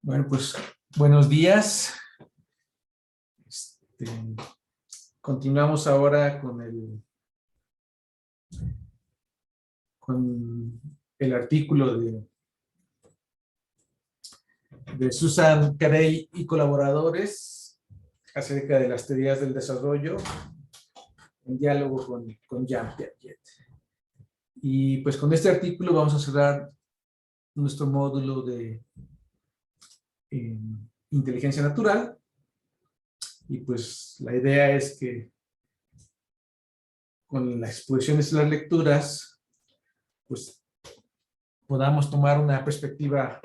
Bueno, pues buenos días. Este, Continuamos ahora con el artículo de Susan Carey y colaboradores acerca de las teorías del desarrollo en diálogo con Jean Piaget. Y pues con este artículo vamos a cerrar nuestro módulo de inteligencia natural. Y pues la idea es que con las exposiciones y las lecturas, pues podamos tomar una perspectiva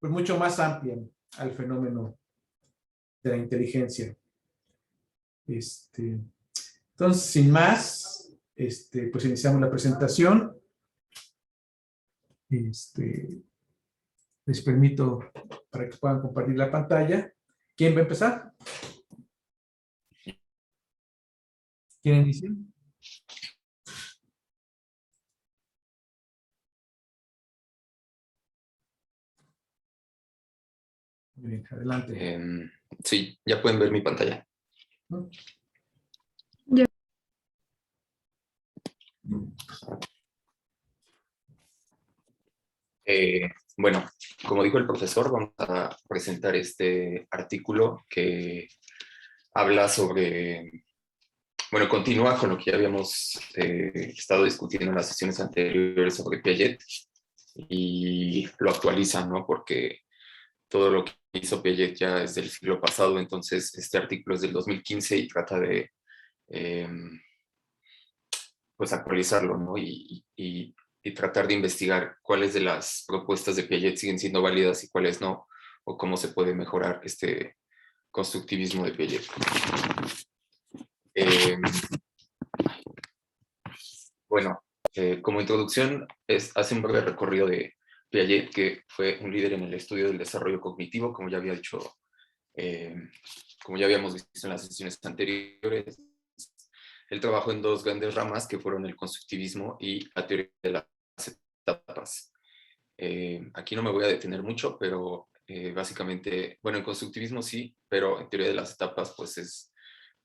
pues mucho más amplia al fenómeno de la inteligencia. Entonces, sin más, pues iniciamos la presentación. Les permito para que puedan compartir la pantalla. ¿Quién va a empezar? ¿Quién inicia? Muy bien, adelante. Sí, ya pueden ver mi pantalla. ¿No? Ya. Bueno, como dijo el profesor, vamos a presentar este artículo que habla sobre, bueno, continúa con lo que ya habíamos estado discutiendo en las sesiones anteriores sobre Piaget y lo actualiza, ¿no? Porque todo lo que hizo Piaget ya es del siglo pasado, entonces este artículo es del 2015 y trata de pues actualizarlo, ¿no? Y tratar de investigar cuáles de las propuestas de Piaget siguen siendo válidas y cuáles no, o cómo se puede mejorar este constructivismo de Piaget. Bueno, como introducción, hace un breve recorrido de Piaget, que fue un líder en el estudio del desarrollo cognitivo, como ya había dicho, como ya habíamos visto en las sesiones anteriores. Él trabajó en dos grandes ramas que fueron el constructivismo y la teoría de las etapas. Aquí no me voy a detener mucho, pero básicamente, bueno, en constructivismo sí, pero en teoría de las etapas, pues es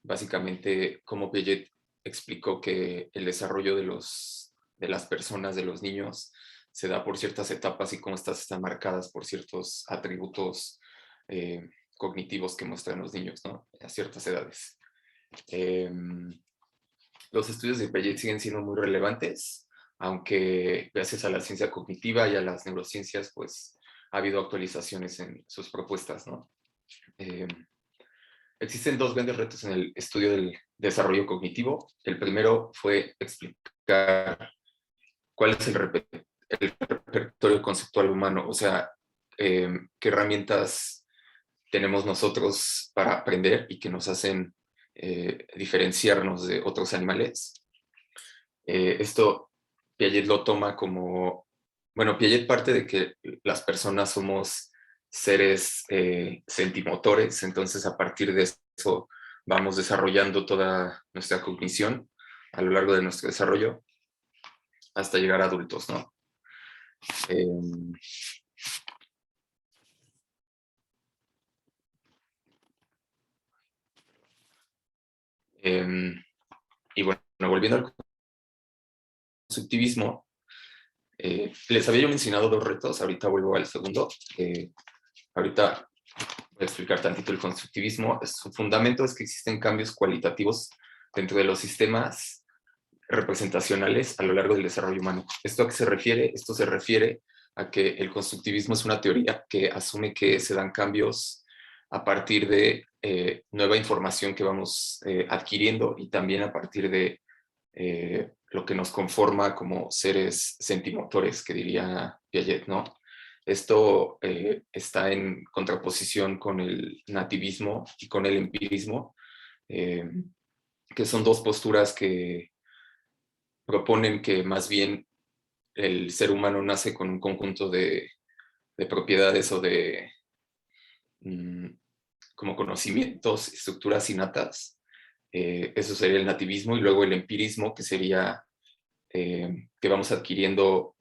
básicamente como Piaget explicó que el desarrollo de las personas, de los niños, se da por ciertas etapas y cómo estas están marcadas por ciertos atributos cognitivos que muestran los niños, ¿no? A ciertas edades. Los estudios de Piaget siguen siendo muy relevantes, aunque gracias a la ciencia cognitiva y a las neurociencias, pues ha habido actualizaciones en sus propuestas, ¿no? Existen dos grandes retos en el estudio del desarrollo cognitivo. El primero fue explicar cuál es el repertorio conceptual humano, o sea, qué herramientas tenemos nosotros para aprender y que nos hacen diferenciarnos de otros animales. Esto Piaget lo toma como, bueno, Piaget parte de que las personas somos seres sentimotores, entonces a partir de eso vamos desarrollando toda nuestra cognición a lo largo de nuestro desarrollo hasta llegar a adultos, ¿no? Y bueno, volviendo al constructivismo, les había yo mencionado dos retos, ahorita vuelvo al segundo. Ahorita voy a explicar tantito el constructivismo. Su fundamento es que existen cambios cualitativos dentro de los sistemas representacionales a lo largo del desarrollo humano. ¿Esto a qué se refiere? Esto se refiere a que el constructivismo es una teoría que asume que se dan cambios a partir de nueva información que vamos adquiriendo y también a partir de lo que nos conforma como seres sentimotores, que diría Piaget, ¿no? Esto está en contraposición con el nativismo y con el empirismo, que son dos posturas que proponen que más bien el ser humano nace con un conjunto de propiedades o de como conocimientos, estructuras innatas. Eso sería el nativismo, y luego el empirismo, que sería que vamos adquiriendo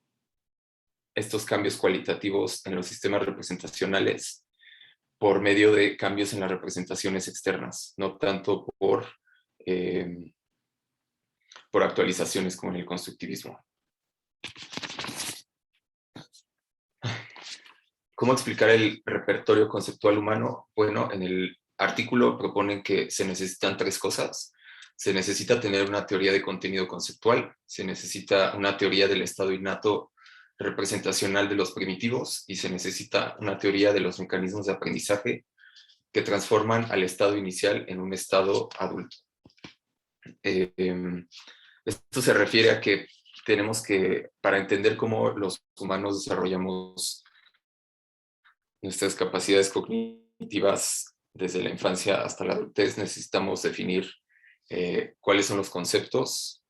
estos cambios cualitativos en los sistemas representacionales por medio de cambios en las representaciones externas, no tanto por actualizaciones como en el constructivismo. ¿Cómo explicar el repertorio conceptual humano? Bueno, en el artículo proponen que se necesitan 3 cosas. Se necesita tener una teoría de contenido conceptual, se necesita una teoría del estado innato representacional de los primitivos y se necesita una teoría de los mecanismos de aprendizaje que transforman al estado inicial en un estado adulto. Esto se refiere a que tenemos que, para entender cómo los humanos desarrollamos nuestras capacidades cognitivas desde la infancia hasta la adultez, necesitamos definir cuáles son los conceptos,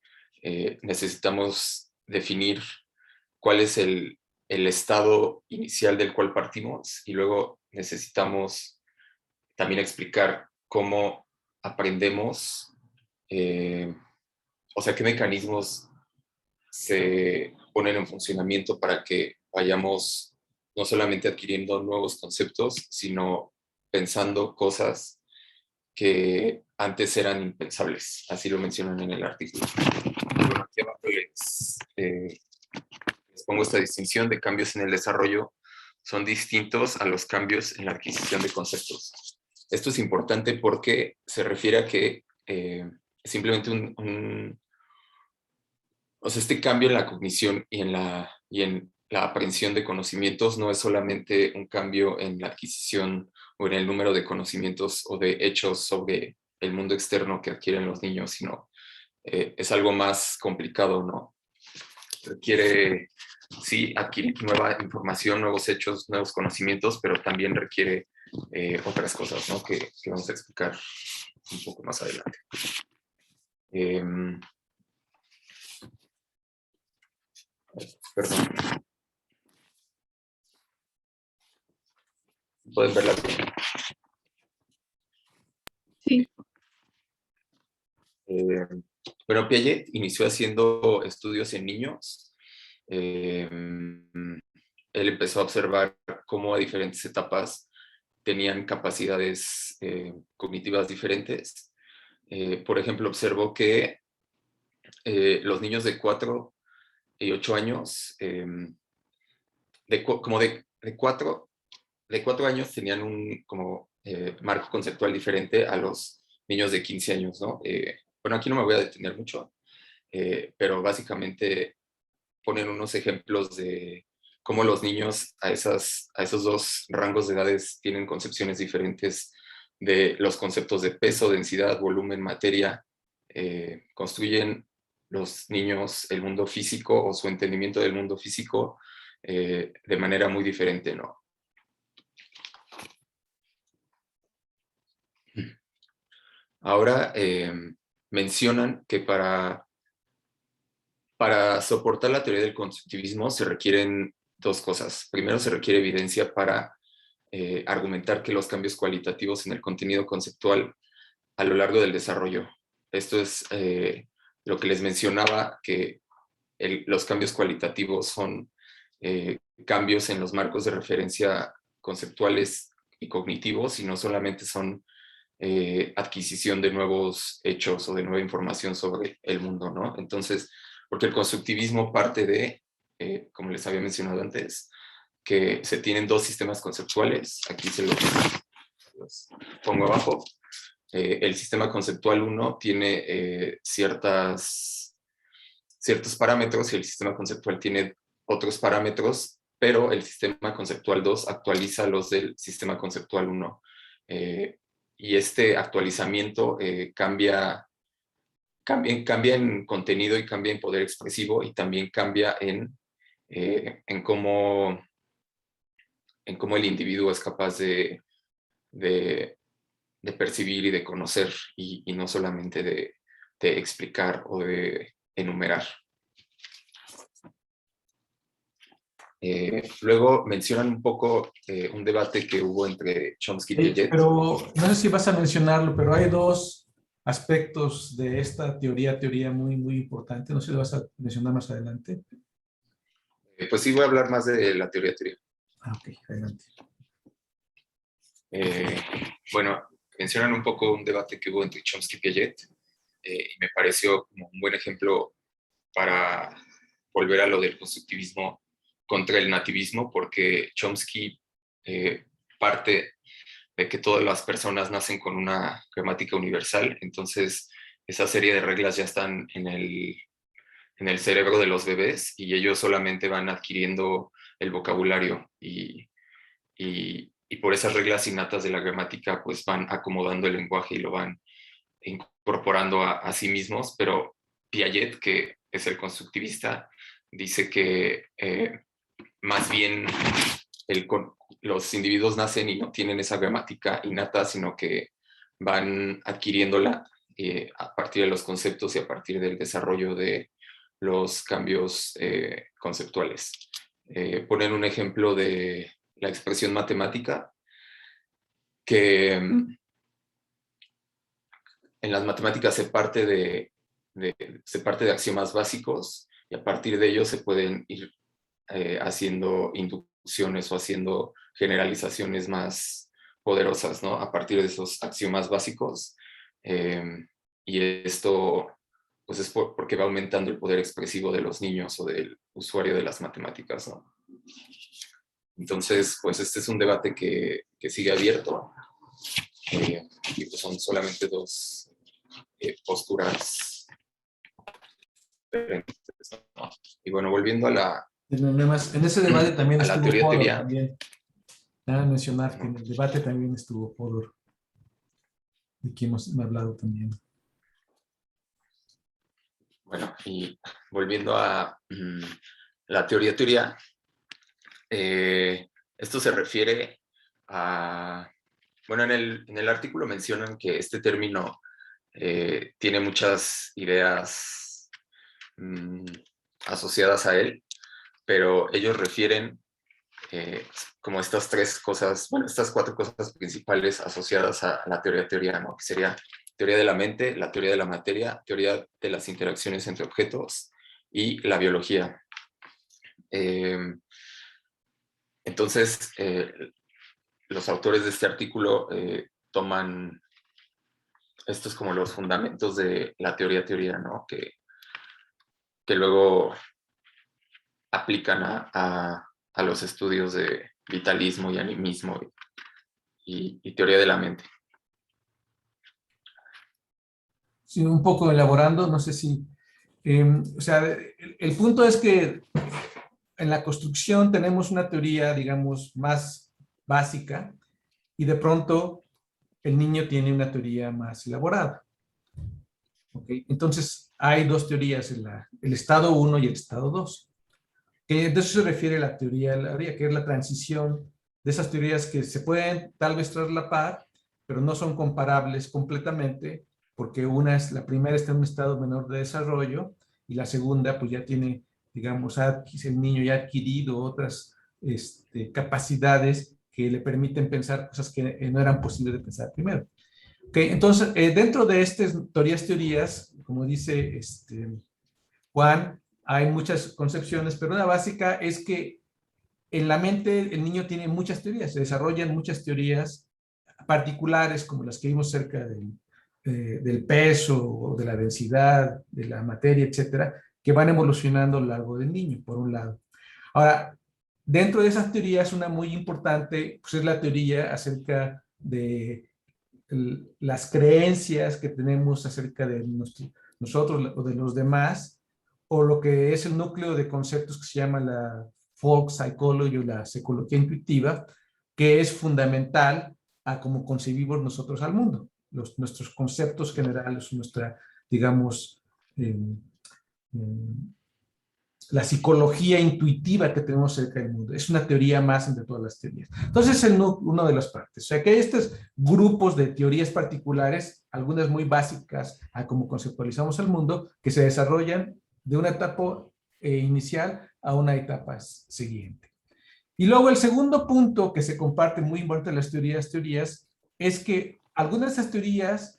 necesitamos definir cuál es el estado inicial del cual partimos y luego necesitamos también explicar cómo aprendemos, o sea, qué mecanismos se ponen en funcionamiento para que vayamos no solamente adquiriendo nuevos conceptos, sino pensando cosas que antes eran impensables. Así lo mencionan en el artículo. Bueno, aquí abajo les pongo esta distinción de cambios en el desarrollo son distintos a los cambios en la adquisición de conceptos. Esto es importante porque se refiere a que simplemente o sea, este cambio en la cognición y en la aprehensión de conocimientos no es solamente un cambio en la adquisición o en el número de conocimientos o de hechos sobre el mundo externo que adquieren los niños, sino es algo más complicado, ¿no? Requiere, sí, adquirir nueva información, nuevos hechos, nuevos conocimientos, pero también requiere otras cosas, ¿no? Que vamos a explicar un poco más adelante. Perdón. ¿Pueden verla bien? Sí. Bueno, Piaget inició haciendo estudios en niños. Él empezó a observar cómo a diferentes etapas tenían capacidades cognitivas diferentes. Por ejemplo, observó que los niños de 4 y 8 años, de 4 años tenían un marco conceptual diferente a los niños de 15 años, ¿no? Bueno, aquí no me voy a detener mucho, pero básicamente ponen unos ejemplos de cómo los niños a esos 2 rangos de edades tienen concepciones diferentes de los conceptos de peso, densidad, volumen, materia. Construyen los niños el mundo físico o su entendimiento del mundo físico de manera muy diferente, ¿no? Ahora mencionan que para soportar la teoría del constructivismo se requieren 2 cosas. Primero, se requiere evidencia para argumentar que los cambios cualitativos en el contenido conceptual a lo largo del desarrollo. Esto es lo que les mencionaba, que los cambios cualitativos son cambios en los marcos de referencia conceptuales y cognitivos, y no solamente son adquisición de nuevos hechos o de nueva información sobre el mundo, ¿no? Entonces, porque el constructivismo parte de, como les había mencionado antes, que se tienen 2 sistemas conceptuales. Aquí se los pongo abajo. El sistema conceptual 1 tiene ciertos parámetros y el sistema conceptual tiene otros parámetros, pero el sistema conceptual 2 actualiza los del sistema conceptual 1. Y este actualizamiento cambia en contenido y cambia en poder expresivo, y también cambia en cómo el individuo es capaz de percibir y de conocer, y no solamente de explicar o de enumerar. Luego mencionan un poco un debate que hubo entre Chomsky y Piaget. Pero no sé si vas a mencionarlo, pero hay 2 aspectos de esta teoría muy, muy importante. No sé si lo vas a mencionar más adelante. Pues sí, voy a hablar más de la teoría. Ok, adelante. Bueno, mencionan un poco un debate que hubo entre Chomsky y Piaget, y me pareció como un buen ejemplo para volver a lo del constructivismo contra el nativismo, porque Chomsky parte de que todas las personas nacen con una gramática universal, entonces esa serie de reglas ya están en el cerebro de los bebés y ellos solamente van adquiriendo el vocabulario y por esas reglas innatas de la gramática pues van acomodando el lenguaje y lo van incorporando a sí mismos, pero Piaget, que es el constructivista, dice que más bien los individuos nacen y no tienen esa gramática innata, sino que van adquiriéndola a partir de los conceptos y a partir del desarrollo de los cambios conceptuales. Ponen un ejemplo de la expresión matemática, que en las matemáticas se parte de axiomas básicos y a partir de ellos se pueden ir haciendo inducciones o haciendo generalizaciones más poderosas, ¿no? A partir de esos axiomas básicos. Y esto pues es porque va aumentando el poder expresivo de los niños o del usuario de las matemáticas, ¿no? Entonces, pues este es un debate que sigue abierto, y pues son solamente dos posturas diferentes, ¿no? Y bueno, volviendo a la En ese debate también a la estuvo Fodor teoría. también. Nada mencionar que en el debate también estuvo Fodor, de quien hemos hablado también. Bueno, y volviendo a la teoría, esto se refiere a, bueno, en el artículo mencionan que este término tiene muchas ideas asociadas a él, pero ellos refieren como estas tres cosas, bueno, estas cuatro cosas principales asociadas a la teoría, ¿no? Que sería teoría de la mente, la teoría de la materia, teoría de las interacciones entre objetos y la biología. Entonces, los autores de este artículo toman estos como los fundamentos de la teoría, ¿no? Que luego aplican a los estudios de vitalismo y animismo y teoría de la mente. Sí, un poco elaborando, no sé si, o sea, el punto es que en la construcción tenemos una teoría, digamos, más básica y de pronto el niño tiene una teoría más elaborada. ¿Okay? Entonces, hay dos teorías, el estado 1 y el estado 2. De eso se refiere la teoría, que es la transición de esas teorías que se pueden tal vez traslapar, pero no son comparables completamente, porque la primera está en un estado menor de desarrollo y la segunda pues ya tiene, digamos, el niño ya ha adquirido otras capacidades que le permiten pensar cosas que no eran posibles de pensar primero. Okay, entonces, dentro de estas teorías, como dice Juan, hay muchas concepciones, pero una básica es que en la mente el niño tiene muchas teorías, se desarrollan muchas teorías particulares como las que vimos cerca del peso, o de la densidad, de la materia, etcétera, que van evolucionando a lo largo del niño, por un lado. Ahora, dentro de esas teorías, una muy importante pues es la teoría acerca de las creencias que tenemos acerca de nosotros o de los demás, o lo que es el núcleo de conceptos que se llama la folk psychology o la psicología intuitiva, que es fundamental a cómo concebimos nosotros al mundo, nuestros conceptos generales, nuestra, digamos, la psicología intuitiva que tenemos cerca del mundo. Es una teoría más entre todas las teorías. Entonces, es una de las partes. O sea, que hay estos grupos de teorías particulares, algunas muy básicas a cómo conceptualizamos el mundo, que se desarrollan de una etapa inicial a una etapa siguiente. Y luego el segundo punto que se comparte muy importante en las teorías, es que algunas de esas teorías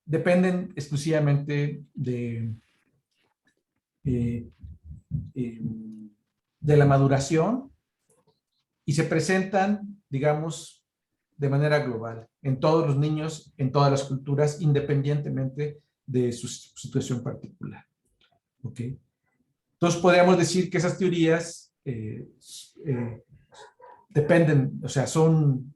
dependen exclusivamente de de la maduración y se presentan, digamos, de manera global, en todos los niños, en todas las culturas, independientemente de su situación particular. ¿Ok? Entonces, podríamos decir que esas teorías dependen, o sea, son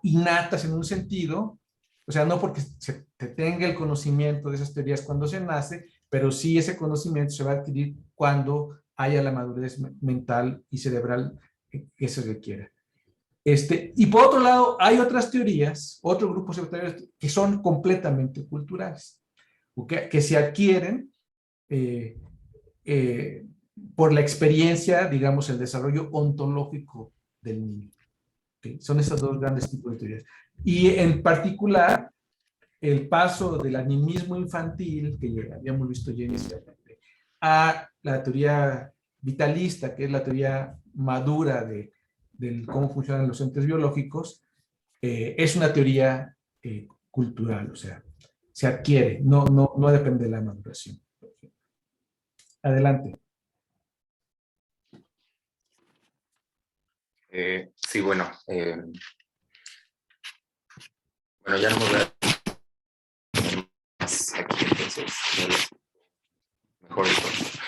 innatas en un sentido, o sea, no porque se tenga el conocimiento de esas teorías cuando se nace, pero sí ese conocimiento se va a adquirir cuando haya la madurez mental y cerebral que se requiera. Y por otro lado, hay otras teorías, otros grupos de teorías que son completamente culturales, que se adquieren por la experiencia, digamos, el desarrollo ontológico del niño. ¿Okay? Son esos dos grandes tipos de teorías. Y en particular, el paso del animismo infantil, que ya habíamos visto ya inicialmente, a la teoría vitalista, que es la teoría madura de cómo funcionan los entes biológicos, es una teoría cultural, o sea, se adquiere, no depende de la maduración. Adelante. Sí, bueno, bueno, ya no me voy a más aquí, entonces, mejor entonces.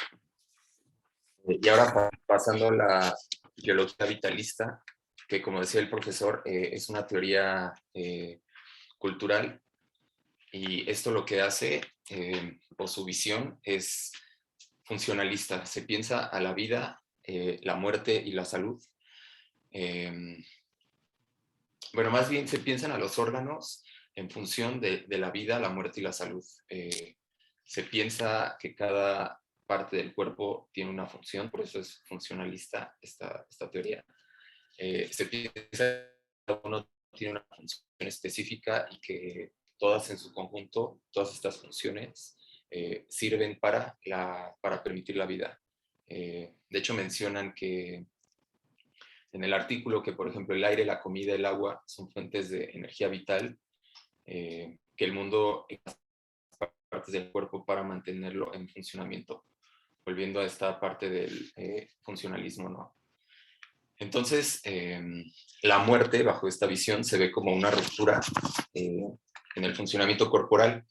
Y ahora pasando a la biología vitalista, que como decía el profesor, es una teoría cultural, y esto lo que hace, o su visión, es funcionalista. Se piensa a la vida, la muerte y la salud. Bueno, más bien se piensan a los órganos en función de la vida, la muerte y la salud. Se piensa que cada parte del cuerpo tiene una función, por eso es funcionalista esta teoría. Se piensa que cada uno tiene una función específica y que todas en su conjunto, todas estas funciones, sirven para permitir la vida. De hecho, mencionan que en el artículo que, por ejemplo, el aire, la comida, el agua son fuentes de energía vital, que el mundo en las partes del cuerpo para mantenerlo en funcionamiento, volviendo a esta parte del funcionalismo, ¿no? Entonces, la muerte, bajo esta visión, se ve como una ruptura en el funcionamiento corporal,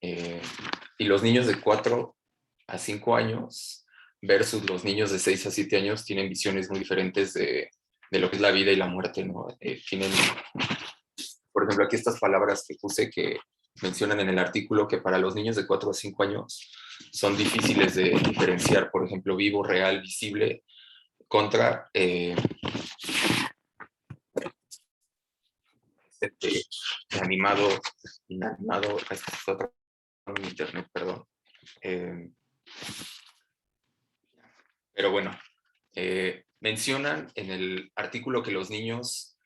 y los niños de 4 a 5 años versus los niños de 6 a 7 años tienen visiones muy diferentes de lo que es la vida y la muerte, ¿no? Tienen, por ejemplo, aquí estas palabras que puse que mencionan en el artículo que para los niños de 4 a 5 años son difíciles de diferenciar, por ejemplo, vivo, real, visible, contra animado, inanimado, esto es otro en internet, perdón. Pero bueno, mencionan en el artículo que los niños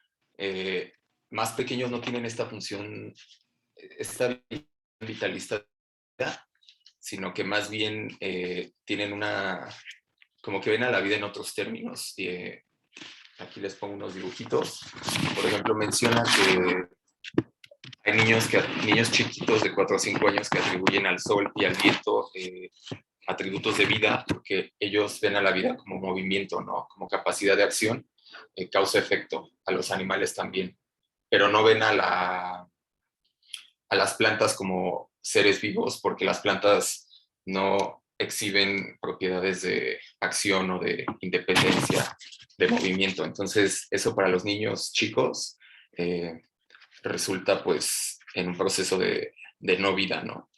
más pequeños no tienen esta función, esta vitalista, sino que más bien tienen como que ven a la vida en otros términos. Aquí les pongo unos dibujitos. Por ejemplo, menciona que hay niños chiquitos de 4 a 5 años que atribuyen al sol y al viento atributos de vida, porque ellos ven a la vida como movimiento, ¿no? Como capacidad de acción, causa-efecto, a los animales también, pero no ven a las plantas como seres vivos, porque las plantas no exhiben propiedades de acción o de independencia, de movimiento. Entonces, eso para los niños chicos resulta pues en un proceso de no vida, ¿no?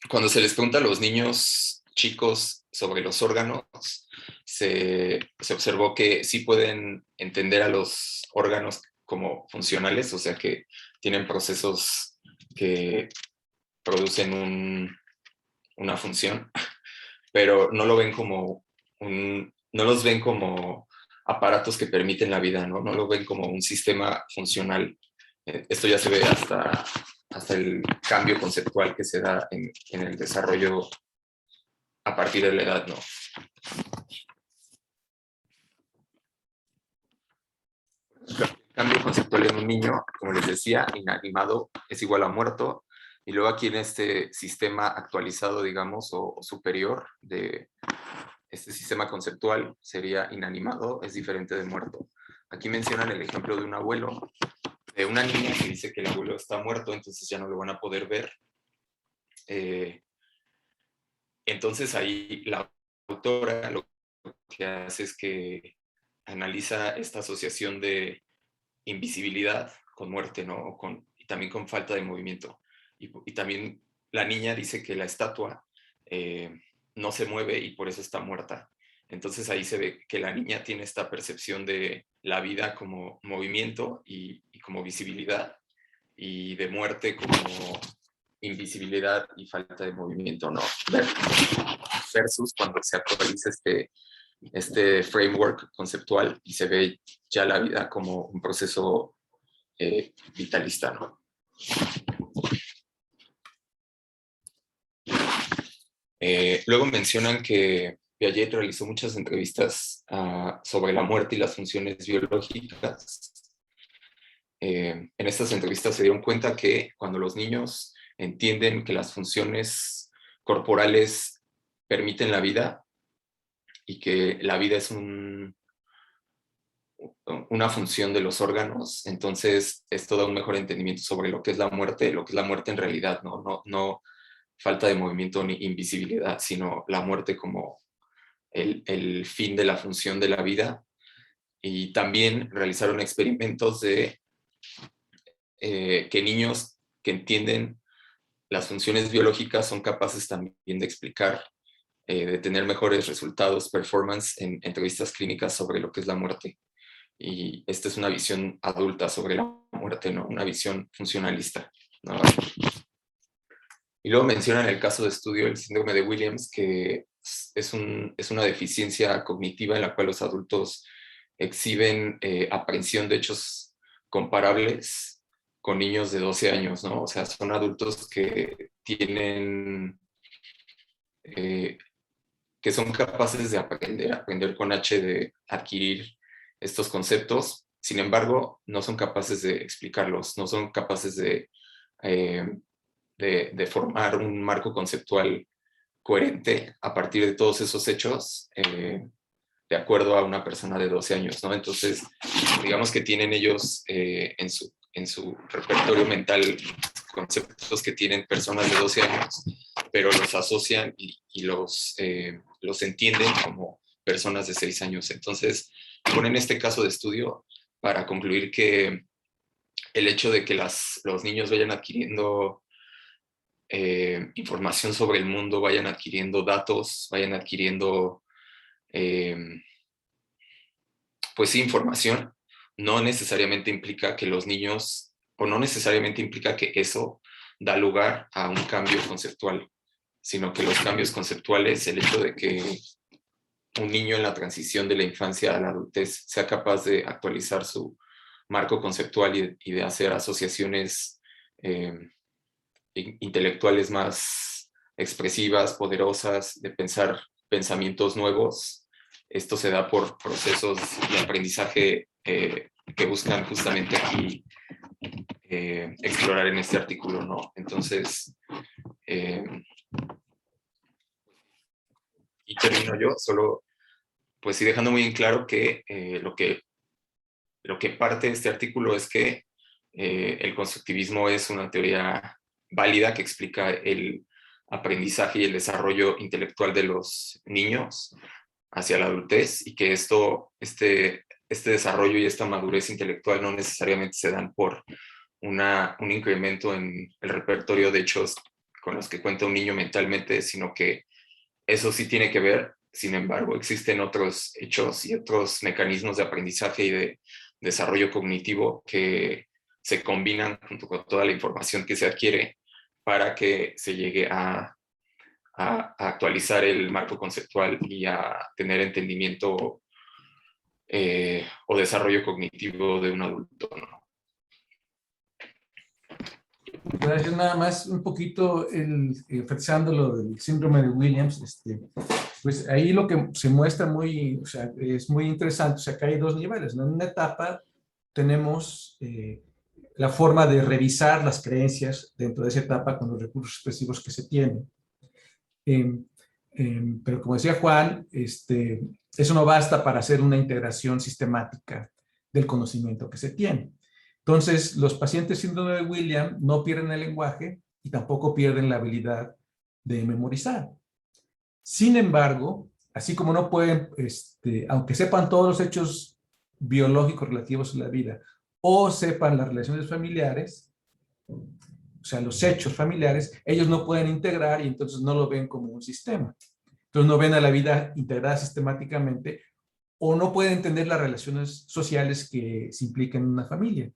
Cuando se les pregunta a los niños chicos sobre los órganos, se observó que sí pueden entender a los órganos como funcionales, o sea que tienen procesos que producen una función, pero no lo ven como no los ven como aparatos que permiten la vida, ¿no? No lo ven como un sistema funcional. Esto ya se ve hasta el cambio conceptual que se da en el desarrollo a partir de la edad, ¿no? El cambio conceptual en un niño, como les decía, inanimado es igual a muerto, y luego aquí en este sistema actualizado, digamos, o superior de este sistema conceptual sería inanimado, es diferente de muerto. Aquí mencionan el ejemplo de un abuelo, de una niña que dice que el abuelo está muerto, entonces ya no lo van a poder ver. Entonces ahí la autora lo que hace es que analiza esta asociación de invisibilidad con muerte, ¿no? Y también con falta de movimiento. Y también la niña dice que la estatua no se mueve y por eso está muerta. Entonces ahí se ve que la niña tiene esta percepción de la vida como movimiento y como visibilidad, y de muerte como invisibilidad y falta de movimiento, ¿no? Versus cuando se actualiza este framework conceptual y se ve ya la vida como un proceso vitalista, ¿no? Luego mencionan que Piaget realizó muchas entrevistas sobre la muerte y las funciones biológicas. En estas entrevistas se dieron cuenta que cuando los niños entienden que las funciones corporales permiten la vida y que la vida es una función de los órganos, entonces esto da un mejor entendimiento sobre lo que es la muerte en realidad, no falta de movimiento ni invisibilidad, sino la muerte como el fin de la función de la vida. Y también realizaron experimentos de que niños que entienden las funciones biológicas son capaces también de explicar, de tener mejores resultados, performance en entrevistas clínicas sobre lo que es la muerte. Y esta es una visión adulta sobre la muerte, ¿no? Una visión funcionalista, ¿no? Y luego mencionan el caso de estudio el síndrome de Williams, que es una deficiencia cognitiva en la cual los adultos exhiben aprehensión de hechos comparables con niños de 12 años, ¿no? O sea, son adultos que tienen, que son capaces de aprender con H, de adquirir estos conceptos. Sin embargo, no son capaces de explicarlos, no son capaces de formar un marco conceptual coherente a partir de todos esos hechos, de acuerdo a una persona de 12 años, ¿no? Entonces, digamos que tienen ellos en su repertorio mental conceptos que tienen personas de 12 años, pero los asocian y los entienden como personas de 6 años. Entonces, ponen este caso de estudio para concluir que el hecho de que los niños vayan adquiriendo información sobre el mundo, vayan adquiriendo datos, vayan adquiriendo pues sí, información, no necesariamente implica que los niños, o no necesariamente implica que eso da lugar a un cambio conceptual, sino que los cambios conceptuales, el hecho de que un niño en la transición de la infancia a la adultez sea capaz de actualizar su marco conceptual y de hacer asociaciones intelectuales más expresivas, poderosas, de pensar pensamientos nuevos. Esto se da por procesos de aprendizaje que buscan justamente aquí explorar en este artículo, ¿no? Entonces, y termino yo, solo pues sí dejando muy en claro que lo que parte de este artículo es que el constructivismo es una teoría válida que explica el aprendizaje y el desarrollo intelectual de los niños hacia la adultez, y que este desarrollo y esta madurez intelectual no necesariamente se dan por un incremento en el repertorio de hechos con los que cuenta un niño mentalmente, sino que eso sí tiene que ver. Sin embargo, existen otros hechos y otros mecanismos de aprendizaje y de desarrollo cognitivo que se combinan junto con toda la información que se adquiere para que se llegue a actualizar el marco conceptual y a tener entendimiento o desarrollo cognitivo de un adulto, ¿no? Gracias, nada más un poquito enfatizando lo del síndrome de Williams, pues ahí lo que se muestra o sea, es muy interesante, o sea, que hay dos niveles, ¿no? En una etapa tenemos la forma de revisar las creencias dentro de esa etapa con los recursos expresivos que se tienen. Pero como decía Juan, eso no basta para hacer una integración sistemática del conocimiento que se tiene. Entonces, los pacientes síndrome de Williams no pierden el lenguaje y tampoco pierden la habilidad de memorizar. Sin embargo, así como no pueden, aunque sepan todos los hechos biológicos relativos a la vida o sepan las relaciones familiares, o sea, los hechos familiares, ellos no pueden integrar y entonces no lo ven como un sistema. Entonces no ven a la vida integrada sistemáticamente o no pueden entender las relaciones sociales que se implican en una familia,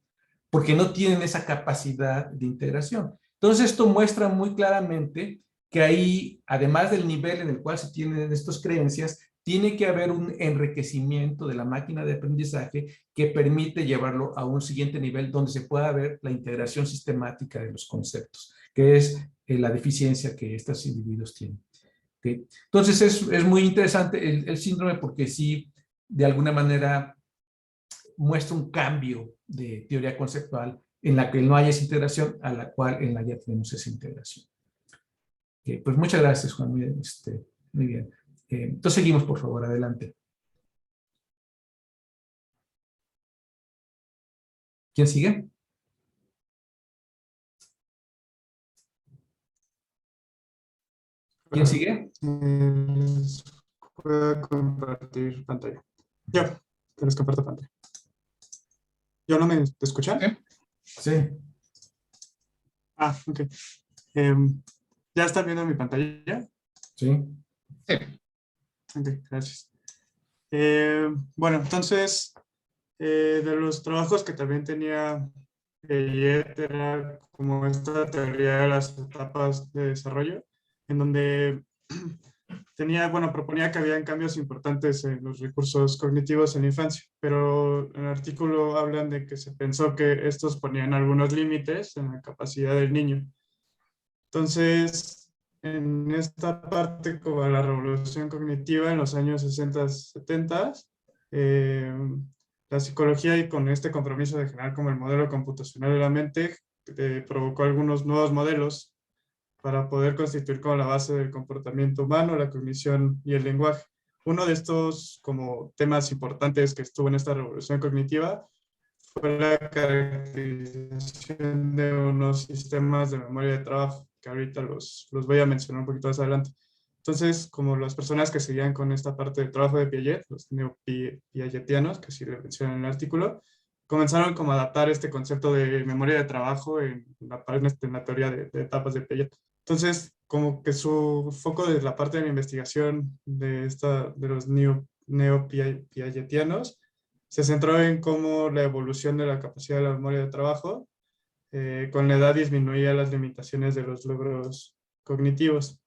porque no tienen esa capacidad de integración. Entonces esto muestra muy claramente que ahí, además del nivel en el cual se tienen estas creencias, tiene que haber un enriquecimiento de la máquina de aprendizaje que permite llevarlo a un siguiente nivel donde se pueda ver la integración sistemática de los conceptos, que es la deficiencia que estos individuos tienen. ¿Okay? Entonces es muy interesante el síndrome porque sí, de alguna manera, muestra un cambio de teoría conceptual en la que no hay esa integración, a la cual en la ya tenemos esa integración. Okay, pues muchas gracias, Juan. Muy bien. Entonces seguimos, por favor, adelante. ¿Quién sigue? ¿Quién sigue? Voy a compartir pantalla. Yo, te les comparto pantalla. ¿Yo no me escuchan? Sí. Ah, ok. ¿Ya están viendo mi pantalla? Sí. Ok, gracias. Bueno, entonces, de los trabajos que también tenía Piaget era como esta teoría de las etapas de desarrollo, en donde proponía que habían cambios importantes en los recursos cognitivos en la infancia, pero en el artículo hablan de que se pensó que estos ponían algunos límites en la capacidad del niño. Entonces, en esta parte, como la revolución cognitiva en los años 60, 70, la psicología y con este compromiso de generar como el modelo computacional de la mente, provocó algunos nuevos modelos para poder constituir como la base del comportamiento humano, la cognición y el lenguaje. Uno de estos como temas importantes que estuvo en esta revolución cognitiva fue la caracterización de unos sistemas de memoria de trabajo, que ahorita los voy a mencionar un poquito más adelante. Entonces, como las personas que seguían con esta parte del trabajo de Piaget, los neopiagetianos, que sí le mencionan en el artículo, comenzaron como a adaptar este concepto de memoria de trabajo en la teoría de etapas de Piaget. Entonces, como que su foco de la parte de la investigación de los neopiagetianos se centró en cómo la evolución de la capacidad de la memoria de trabajo con la edad disminuía las limitaciones de los logros cognitivos.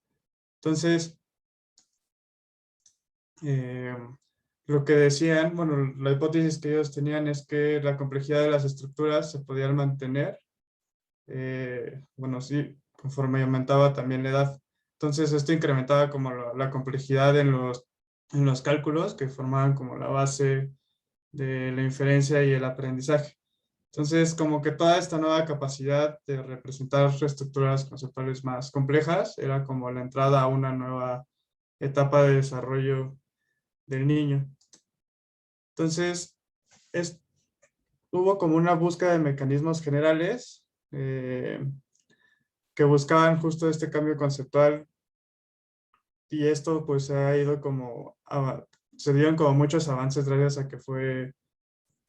Entonces, lo que decían, bueno, la hipótesis que ellos tenían es que la complejidad de las estructuras se podían mantener, sí, conforme aumentaba también la edad. Entonces, esto incrementaba como la complejidad en los cálculos que formaban como la base de la inferencia y el aprendizaje. Entonces, como que toda esta nueva capacidad de representar estructuras conceptuales más complejas era como la entrada a una nueva etapa de desarrollo del niño. Entonces, hubo como una búsqueda de mecanismos generales que buscaban justo este cambio conceptual, y esto pues ha ido como, se dieron como muchos avances gracias a que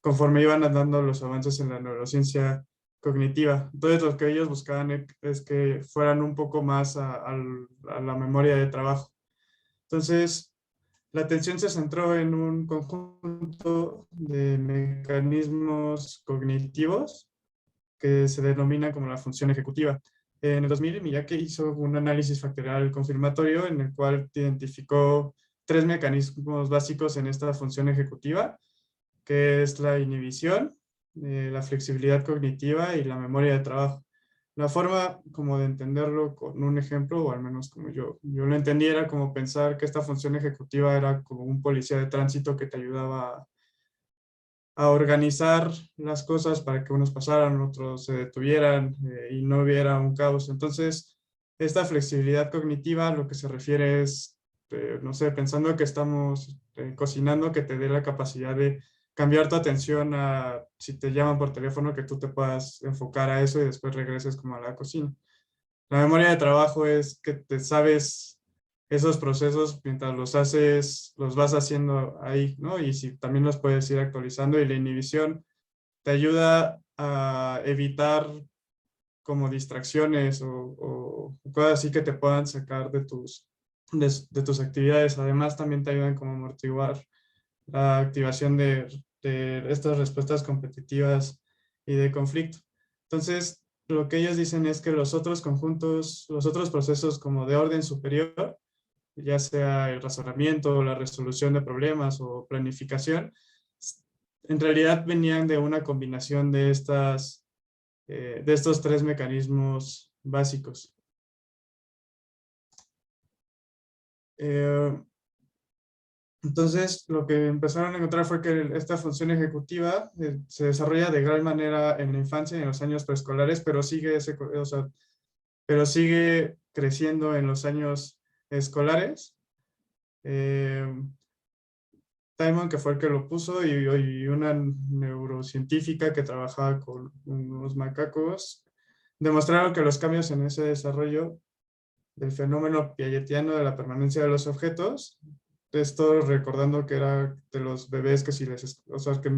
conforme iban andando los avances en la neurociencia cognitiva. Entonces lo que ellos buscaban es que fueran un poco más a la memoria de trabajo. Entonces, la atención se centró en un conjunto de mecanismos cognitivos que se denomina como la función ejecutiva. En el 2000, Miyake hizo un análisis factorial confirmatorio en el cual identificó 3 mecanismos básicos en esta función ejecutiva, que es la inhibición, la flexibilidad cognitiva y la memoria de trabajo. La forma como de entenderlo con un ejemplo, o al menos como yo lo entendí, era como pensar que esta función ejecutiva era como un policía de tránsito que te ayudaba a organizar las cosas para que unos pasaran, otros se detuvieran y no hubiera un caos. Entonces, esta flexibilidad cognitiva lo que se refiere es no sé, pensando que estamos cocinando, que te dé la capacidad de cambiar tu atención a, si te llaman por teléfono, que tú te puedas enfocar a eso y después regreses como a la cocina. La memoria de trabajo es que te sabes esos procesos mientras los haces, los vas haciendo ahí, ¿no? Y si también los puedes ir actualizando, y la inhibición te ayuda a evitar como distracciones o cosas así que te puedan sacar de tus actividades. Además, también te ayudan como a amortiguar la activación de estas respuestas competitivas y de conflicto. Entonces, lo que ellos dicen es que los otros conjuntos, los otros procesos como de orden superior, ya sea el razonamiento, la resolución de problemas o planificación, en realidad venían de una combinación de estos tres mecanismos básicos. Entonces, lo que empezaron a encontrar fue que esta función ejecutiva se desarrolla de gran manera en la infancia y en los años preescolares, pero pero sigue creciendo en los años escolares. Timon, que fue el que lo puso, y una neurocientífica que trabajaba con unos macacos, demostraron que los cambios en ese desarrollo del fenómeno piagetiano de la permanencia de los objetos, esto recordando que era de los bebés que si o sea, que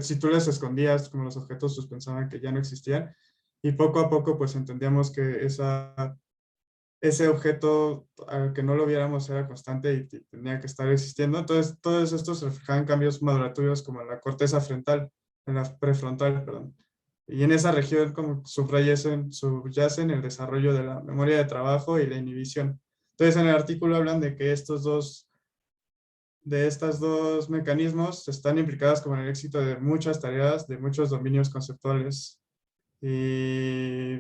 si tú les escondías como los objetos, pues pensaban que ya no existían, y poco a poco pues entendíamos que ese objeto, al que no lo viéramos, era constante y tenía que estar existiendo. Entonces, todos estos reflejaban cambios maduratorios como en la corteza frontal, en la prefrontal, perdón. Y en esa región como subyacen el desarrollo de la memoria de trabajo y la inhibición. Entonces, en el artículo hablan de que estos dos mecanismos están implicados como en el éxito de muchas tareas, de muchos dominios conceptuales. Y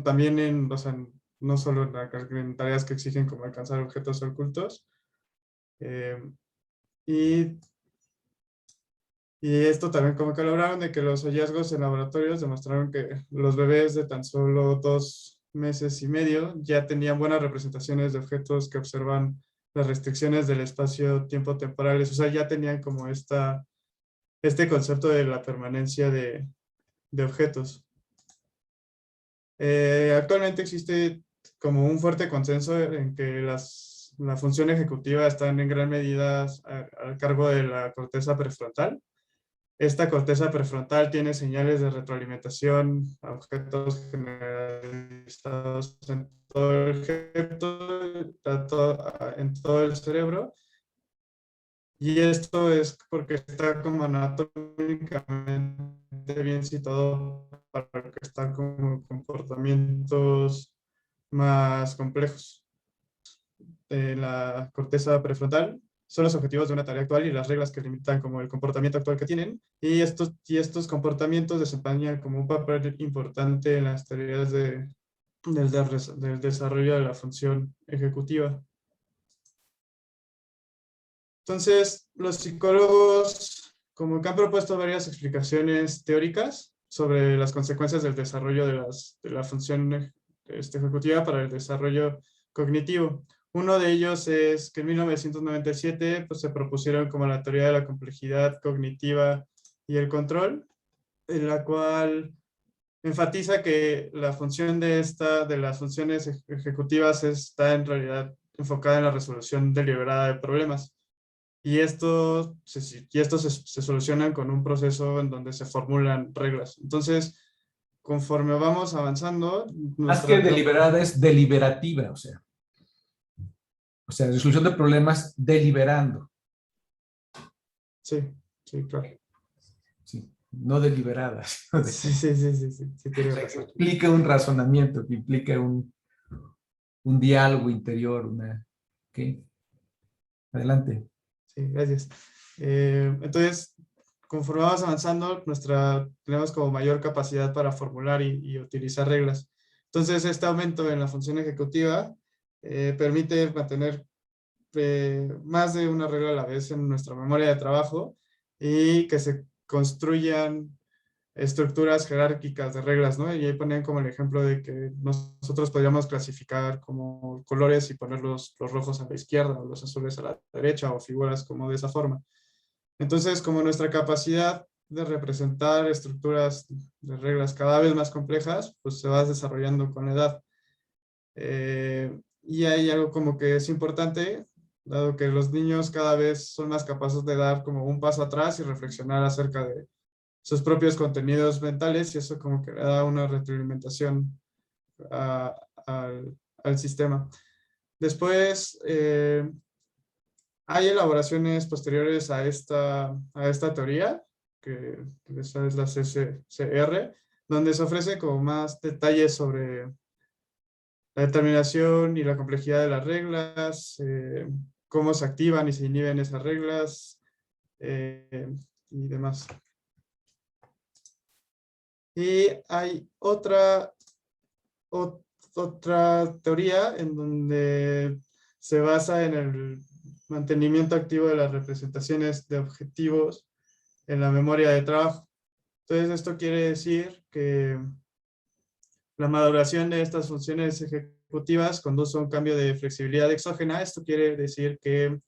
también o sea, no solo en tareas que exigen como alcanzar objetos ocultos. Y esto también como que lograron de que los hallazgos en laboratorios demostraron que los bebés de tan solo 2 meses y medio ya tenían buenas representaciones de objetos que observan las restricciones del espacio-tiempo temporales. O sea, ya tenían como este concepto de la permanencia de objetos. Actualmente existe como un fuerte consenso en que la función ejecutiva está en gran medida a cargo de la corteza prefrontal. Esta corteza prefrontal tiene señales de retroalimentación a objetos generalizados en todo el en todo el cerebro. Y esto es porque está como anatómicamente bien situado para que están como comportamientos más complejos. La corteza prefrontal son los objetivos de una tarea actual y las reglas que limitan como el comportamiento actual que tienen. Y estos comportamientos desempeñan como un papel importante en las tareas del desarrollo de la función ejecutiva. Entonces, los psicólogos como que han propuesto varias explicaciones teóricas sobre las consecuencias del desarrollo de la función ejecutiva para el desarrollo cognitivo. Uno de ellos es que en 1997 pues, se propusieron como la teoría de la complejidad cognitiva y el control, en la cual enfatiza que la función de las funciones ejecutivas está en realidad enfocada en la resolución deliberada de problemas. Y estos se solucionan con un proceso en donde se formulan reglas. Entonces, conforme vamos avanzando... Más que deliberada es deliberativa, o sea, resolución de problemas deliberando. Sí, sí, claro. Sí, no deliberadas. Sí, tiene razón. Implica un razonamiento, que implica un diálogo interior, ¿qué? Adelante. Sí, gracias. Entonces, conforme vamos avanzando, tenemos como mayor capacidad para formular y utilizar reglas. Entonces, este aumento en la función ejecutiva permite mantener más de una regla a la vez en nuestra memoria de trabajo y que se construyan estructuras jerárquicas de reglas, ¿no? Y ahí ponían como el ejemplo de que nosotros podríamos clasificar como colores y poner los rojos a la izquierda o los azules a la derecha o figuras como de esa forma. Entonces, como nuestra capacidad de representar estructuras de reglas cada vez más complejas, pues se va desarrollando con la edad. Y hay algo como que es importante, dado que los niños cada vez son más capaces de dar como un paso atrás y reflexionar acerca de sus propios contenidos mentales, y eso como que le da una retroalimentación al sistema. Después, hay elaboraciones posteriores a esta teoría, que esa es la CCR, donde se ofrece como más detalles sobre la determinación y la complejidad de las reglas, cómo se activan y se inhiben esas reglas, y demás. Y hay otra teoría en donde se basa en el mantenimiento activo de las representaciones de objetivos en la memoria de trabajo. Entonces, esto quiere decir que la maduración de estas funciones ejecutivas conduce a un cambio de flexibilidad exógena. Esto quiere decir que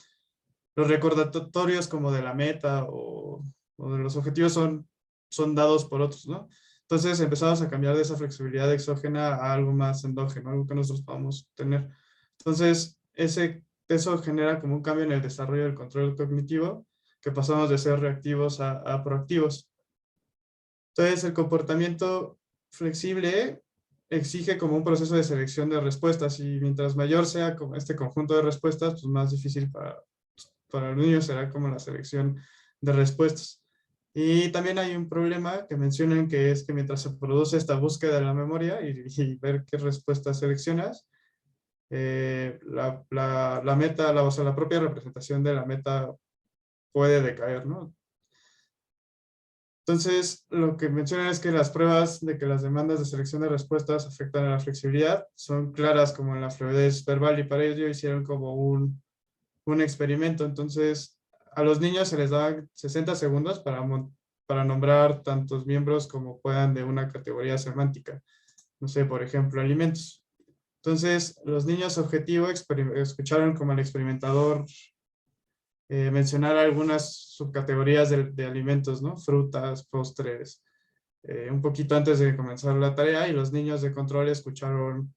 los recordatorios como de la meta o de los objetivos son dados por otros, ¿no? Entonces empezamos a cambiar de esa flexibilidad exógena a algo más endógeno, algo que nosotros podamos tener. Entonces, eso genera como un cambio en el desarrollo del control cognitivo, que pasamos de ser reactivos a proactivos. Entonces, el comportamiento flexible exige como un proceso de selección de respuestas, y mientras mayor sea como este conjunto de respuestas, pues más difícil para el niño será como la selección de respuestas. Y también hay un problema que mencionan, que es que mientras se produce esta búsqueda de la memoria y ver qué respuestas seleccionas, la meta, o sea, la propia representación de la meta puede decaer, ¿no? Entonces, lo que mencionan es que las pruebas de que las demandas de selección de respuestas afectan a la flexibilidad son claras como en la fluidez verbal, y para ello hicieron como un experimento. Entonces, a los niños se les daban 60 segundos para nombrar tantos miembros como puedan de una categoría semántica. No sé, por ejemplo, alimentos. Entonces, los niños objetivo escucharon como el experimentador mencionar algunas subcategorías de alimentos, ¿no? Frutas, postres, un poquito antes de comenzar la tarea, y los niños de control escucharon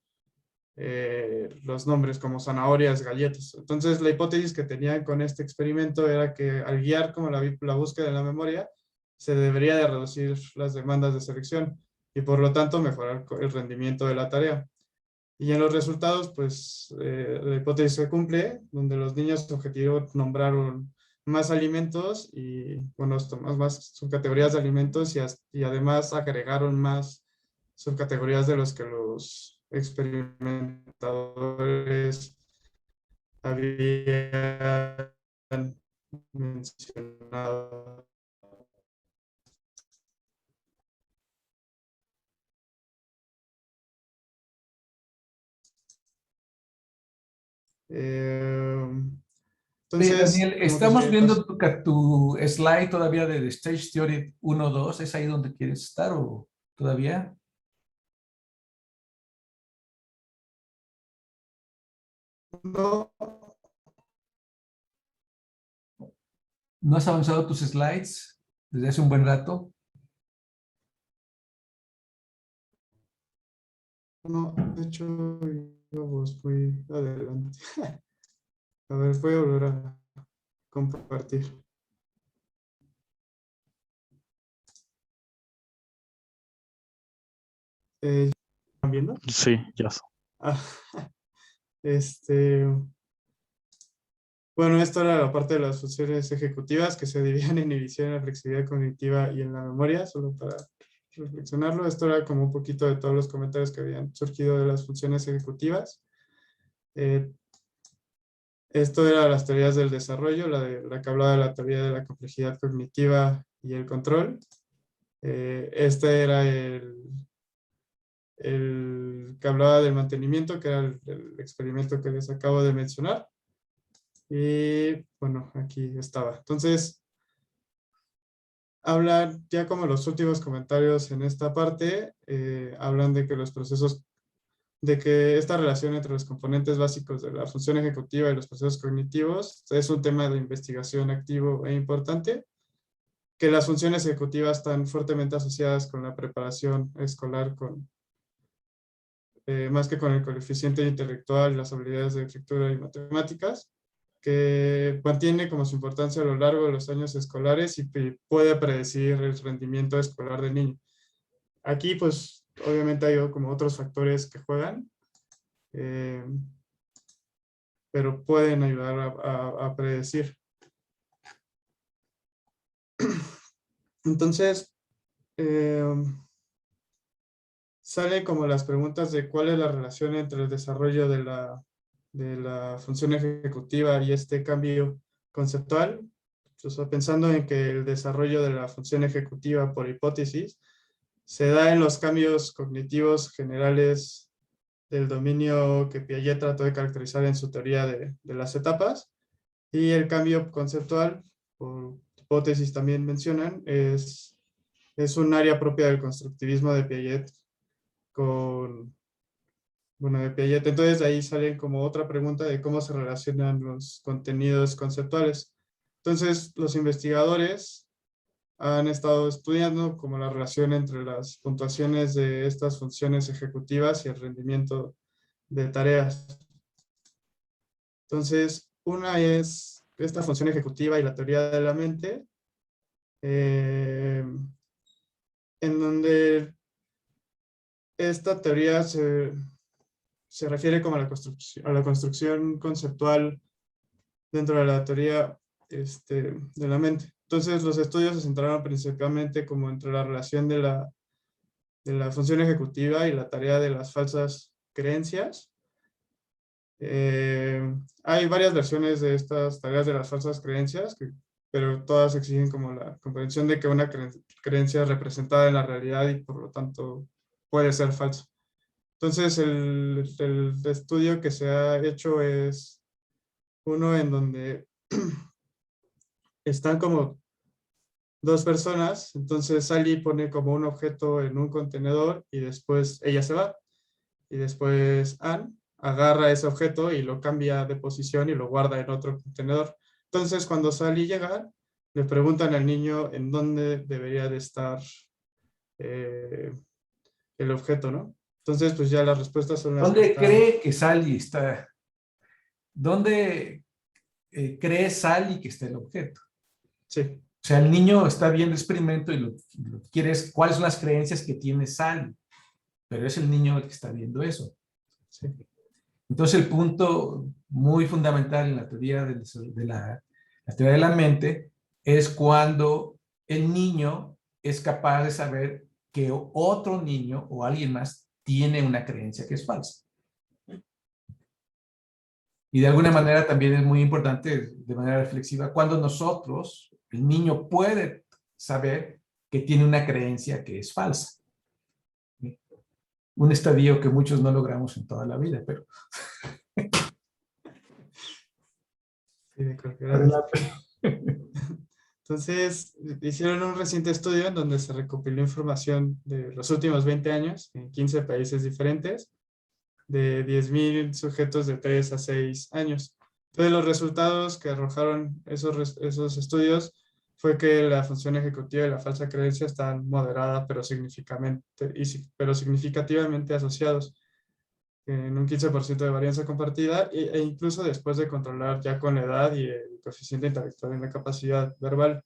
los nombres como zanahorias, galletas. Entonces, la hipótesis que tenían con este experimento era que al guiar como la búsqueda de la memoria, se debería de reducir las demandas de selección y por lo tanto mejorar el rendimiento de la tarea. Y en los resultados, pues la hipótesis se cumple, donde los niños objetivos nombraron más alimentos y, bueno, más subcategorías de alimentos, y además agregaron más subcategorías de los que los experimentadores habían mencionado. Oye, Entonces, Daniel, como que estamos viendo tu slide todavía de The Stage Theory 1-2. ¿Es ahí donde quieres estar o todavía? no, ¿No has avanzado tus slides desde hace un buen rato? no, de hecho, íbamos muy adelante. A ver, voy a volver a compartir. ¿Están viendo? Sí, ya sé. Ah, este, bueno, esto era la parte de las funciones ejecutivas, que se dividían en inhibición, en la flexibilidad cognitiva y en la memoria, solo para reflexionarlo. Esto era como un poquito de todos los comentarios que habían surgido de las funciones ejecutivas. Esto era las teorías del desarrollo, la que hablaba de la teoría de la complejidad cognitiva y el control. Este era el que hablaba del mantenimiento, que era el experimento que les acabo de mencionar. Y bueno, aquí estaba. Entonces, hablan, ya como los últimos comentarios en esta parte, hablan de que de que esta relación entre los componentes básicos de la función ejecutiva y los procesos cognitivos es un tema de investigación activo e importante, que las funciones ejecutivas están fuertemente asociadas con la preparación escolar, más que con el coeficiente intelectual, las habilidades de lectura y matemáticas, que mantiene como su importancia a lo largo de los años escolares y puede predecir el rendimiento escolar del niño. Aquí, pues, obviamente hay como otros factores que juegan, eh, pero pueden ayudar a predecir. Entonces, salen como las preguntas de cuál es la relación entre el desarrollo de la función ejecutiva y este cambio conceptual. O sea, pensando en que el desarrollo de la función ejecutiva por hipótesis se da en los cambios cognitivos generales del dominio que Piaget trató de caracterizar en su teoría de las etapas, y el cambio conceptual, por hipótesis también mencionan, es un área propia del constructivismo de Piaget de Piaget. Entonces de ahí sale como otra pregunta de cómo se relacionan los contenidos conceptuales. Entonces los investigadores han estado estudiando como la relación entre las puntuaciones de estas funciones ejecutivas y el rendimiento de tareas. Entonces, una es esta función ejecutiva y la teoría de la mente, en donde esta teoría se refiere como a la construcción conceptual dentro de la teoría de la mente. Entonces, los estudios se centraron principalmente como entre la relación de la función ejecutiva y la tarea de las falsas creencias. Hay varias versiones de estas tareas de las falsas creencias, pero todas exigen como la comprensión de que una creencia es representada en la realidad y por lo tanto puede ser falsa. Entonces, el estudio que se ha hecho es uno en donde están como dos personas. Entonces Sally pone como un objeto en un contenedor y después ella se va. Y después Anne agarra ese objeto y lo cambia de posición y lo guarda en otro contenedor. Entonces cuando Sally llega, le preguntan al niño en dónde debería de estar el objeto, ¿no? Entonces pues ya las respuestas son las que ¿Dónde están. cree que Sally está? ¿Dónde cree Sally que está el objeto? Sí. O sea, el niño está viendo el experimento y lo que quiere es cuáles son las creencias que tiene Sally, pero es el niño el que está viendo eso. Sí. Entonces, el punto muy fundamental en la teoría la teoría de la mente es cuando el niño es capaz de saber que otro niño o alguien más tiene una creencia que es falsa. Y de alguna manera también es muy importante, de manera reflexiva, cuando nosotros, el niño puede saber que tiene una creencia que es falsa. Un estadio que muchos no logramos en toda la vida, pero... Sí, gracias. Entonces, hicieron un reciente estudio en donde se recopiló información de los últimos 20 años en 15 países diferentes, de 10,000 sujetos de 3 a 6 años. Entonces, los resultados que arrojaron esos estudios fue que la función ejecutiva y la falsa creencia están moderada, pero significativamente asociados, en un 15% de varianza compartida, e incluso después de controlar ya con la edad y el coeficiente intelectual en la capacidad verbal.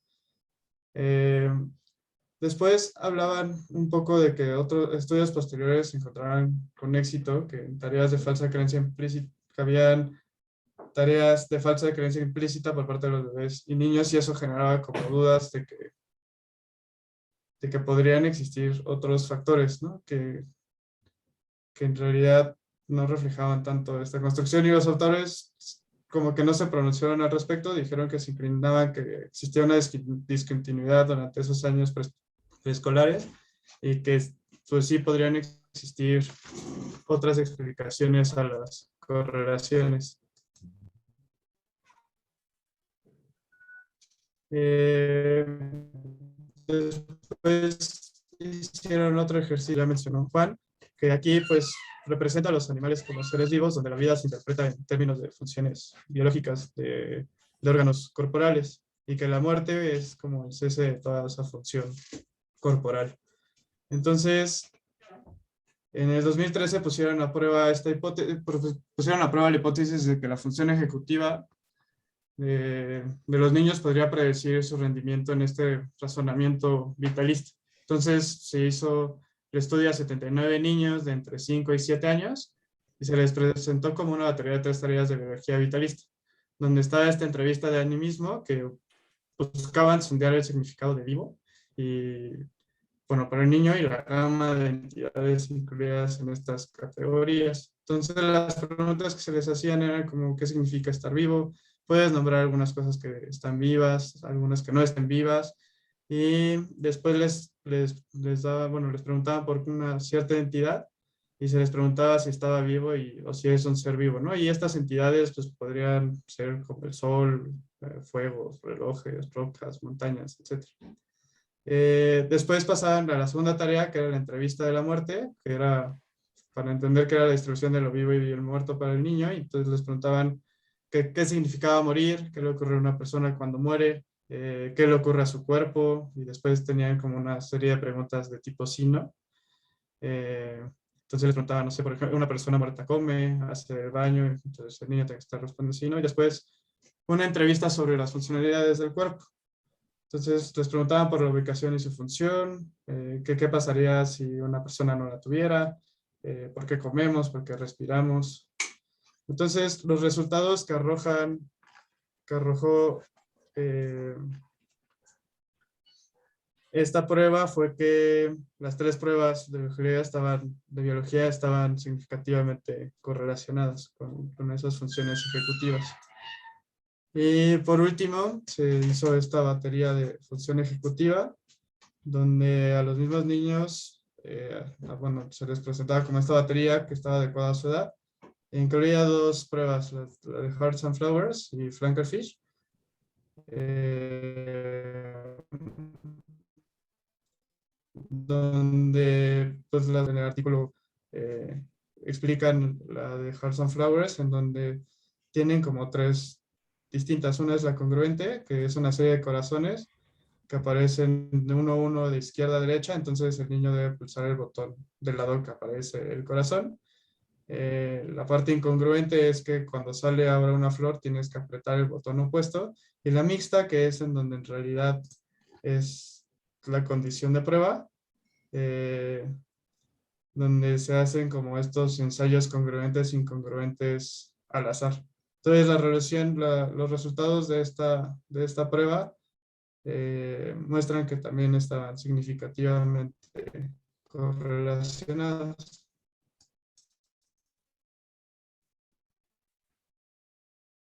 Después hablaban un poco de que otros estudios posteriores encontraron con éxito que en tareas de falsa creencia implícita, que habían tareas de falsa creencia implícita por parte de los bebés y niños, y eso generaba como dudas de que podrían existir otros factores, ¿no? Que en realidad no reflejaban tanto esta construcción, y los autores como que no se pronunciaron al respecto, dijeron que se inclinaban que existía una discontinuidad durante esos años preescolares y que pues sí podrían existir otras explicaciones a las correlaciones. Después hicieron otro ejercicio, ya mencionó Juan, que aquí pues representa a los animales como seres vivos, donde la vida se interpreta en términos de funciones biológicas de órganos corporales, y que la muerte es como el cese de toda esa función corporal. Entonces, en el 2013 pusieron a prueba la hipótesis de que la función ejecutiva de los niños podría predecir su rendimiento en este razonamiento vitalista. Entonces se hizo el estudio a 79 niños de entre 5 y 7 años y se les presentó como una batería de 3 tareas de biología vitalista, donde estaba esta entrevista de animismo que buscaban sondear el significado de vivo y, bueno, para el niño y la gama de entidades incluidas en estas categorías. Entonces las preguntas que se les hacían eran como ¿qué significa estar vivo? Puedes nombrar algunas cosas que están vivas, algunas que no estén vivas, y después les daba, bueno, les preguntaban por una cierta entidad y se les preguntaba si estaba vivo o si es un ser vivo, ¿no? Y estas entidades pues podrían ser como el sol, fuegos, relojes, rocas, montañas, etc. Después pasaban a la segunda tarea, que era la entrevista de la muerte, que era para entender qué era la distribución de lo vivo y el muerto para el niño, y entonces les preguntaban qué significaba morir, qué le ocurre a una persona cuando muere, qué le ocurre a su cuerpo, y después tenían como una serie de preguntas de tipo sí, no. Entonces les preguntaban, no sé, por ejemplo, una persona muerta come, hace el baño, entonces el niño tiene que estar respondiendo sí, no, y después una entrevista sobre las funcionalidades del cuerpo. Entonces les preguntaban por la ubicación y su función, qué pasaría si una persona no la tuviera, por qué comemos, por qué respiramos. Entonces los resultados que arrojó esta prueba fue que las 3 pruebas de biología estaban significativamente correlacionadas con esas funciones ejecutivas. Y por último, se hizo esta batería de función ejecutiva, donde a los mismos niños, bueno, se les presentaba como esta batería que estaba adecuada a su edad. Incluía 2 pruebas, la de Hearts and Flowers y Frankenfish. Donde pues en el artículo explican la de Hearts and Flowers, en donde tienen como 3 distintas. Una es la congruente, que es una serie de corazones que aparecen de uno a uno de izquierda a derecha, entonces el niño debe pulsar el botón del lado que aparece el corazón. La parte incongruente es que cuando sale ahora una flor tienes que apretar el botón opuesto, y la mixta, que es en donde en realidad es la condición de prueba, donde se hacen como estos ensayos congruentes e incongruentes al azar. Entonces los resultados de esta prueba muestran que también estaban significativamente correlacionadas.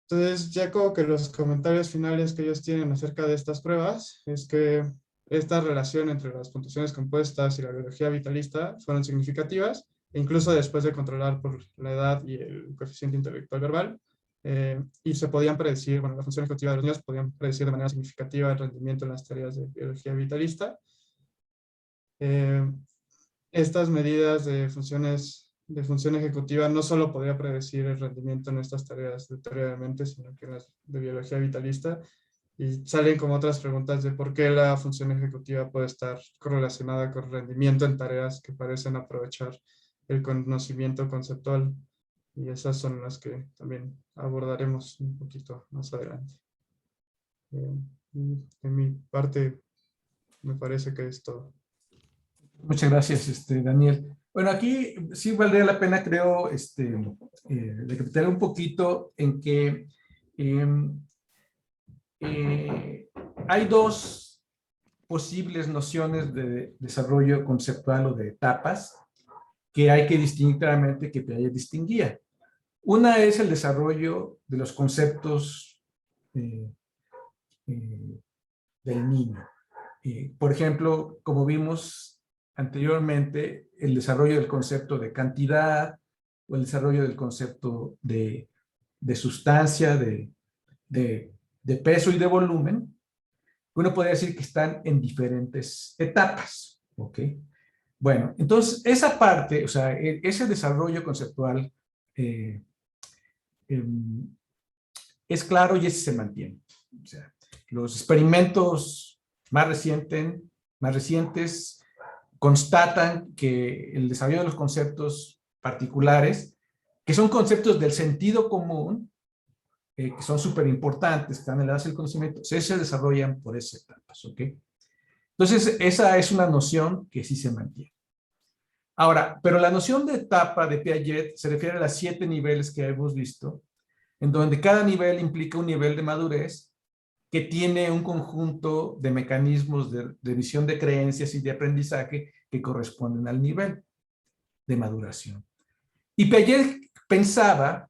Entonces, ya como que los comentarios finales que ellos tienen acerca de estas pruebas es que esta relación entre las puntuaciones compuestas y la biología vitalista fueron significativas, incluso después de controlar por la edad y el coeficiente intelectual verbal, y se podían predecir, bueno, la función ejecutiva de los niños podían predecir de manera significativa el rendimiento en las tareas de biología vitalista. Estas medidas de función ejecutiva no solo podría predecir el rendimiento en estas tareas de teoría de mente, sino que en las de biología vitalista, y salen como otras preguntas de por qué la función ejecutiva puede estar correlacionada con rendimiento en tareas que parecen aprovechar el conocimiento conceptual, y esas son las que también abordaremos un poquito más adelante. De mi parte, me parece que es todo. Muchas gracias, Daniel. Bueno, aquí sí valdría la pena, creo, recapitular un poquito en que hay 2 posibles nociones de desarrollo conceptual o de etapas que hay que distinguir claramente, que Piaget distinguía. Una es el desarrollo de los conceptos del niño. Por ejemplo, como vimos anteriormente, el desarrollo del concepto de cantidad o el desarrollo del concepto de sustancia, de peso y de volumen, uno podría decir que están en diferentes etapas, ¿ok? Bueno, entonces esa parte, o sea, ese desarrollo conceptual eh, es claro y ese se mantiene. O sea, los experimentos más recientes constatan que el desarrollo de los conceptos particulares, que son conceptos del sentido común, que son súper importantes, que están en la base del conocimiento, se desarrollan por esas etapas, ¿ok? Entonces, esa es una noción que sí se mantiene. Ahora, pero la noción de etapa de Piaget se refiere a las 7 niveles que hemos visto, en donde cada nivel implica un nivel de madurez que tiene un conjunto de mecanismos de visión de creencias y de aprendizaje que corresponden al nivel de maduración. Y Piaget pensaba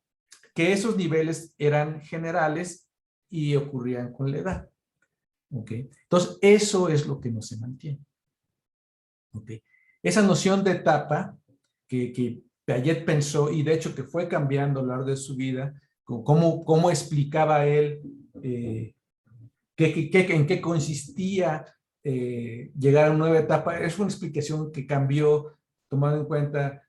que esos niveles eran generales y ocurrían con la edad. ¿Okay? Entonces, eso es lo que no se mantiene. ¿Okay? Esa noción de etapa que Piaget pensó, y de hecho que fue cambiando a lo largo de su vida, cómo explicaba él en qué consistía llegar a una nueva etapa, es una explicación que cambió tomando en cuenta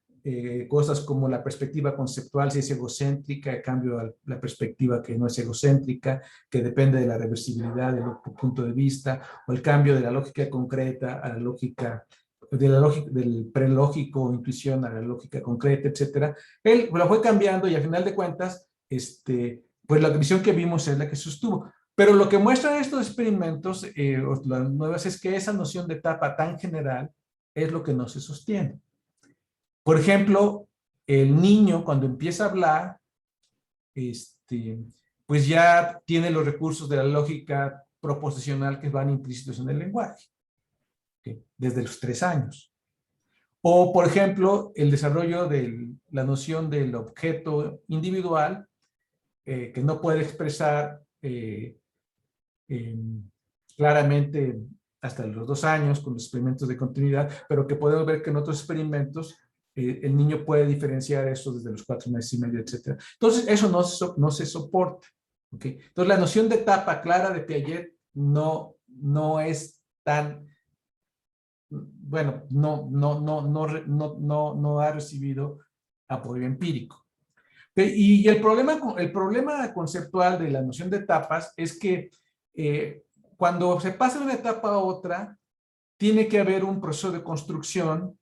cosas como la perspectiva conceptual, si es egocéntrica, el cambio a la perspectiva que no es egocéntrica, que depende de la reversibilidad del punto de vista, o el cambio de la lógica concreta a la lógica, del prelógico, intuición a la lógica concreta, etcétera. Él lo fue cambiando y al final de cuentas, pues la visión que vimos es la que sostuvo. Pero lo que muestran estos experimentos, las nuevas, es que esa noción de etapa tan general es lo que no se sostiene. Por ejemplo, el niño cuando empieza a hablar, pues ya tiene los recursos de la lógica proposicional que van implícitos en el lenguaje, ¿okay? Desde los 3 años. O, por ejemplo, el desarrollo de la noción del objeto individual, que no puede expresar claramente hasta los 2 años con los experimentos de continuidad, pero que podemos ver que en otros experimentos el niño puede diferenciar eso desde los 4 meses y medio, etc. Entonces, eso no se soporta. ¿Okay? Entonces, la noción de etapa clara de Piaget no es tan, bueno, no ha recibido apoyo empírico. Y el problema conceptual de la noción de etapas es que cuando se pasa de una etapa a otra, tiene que haber un proceso de construcción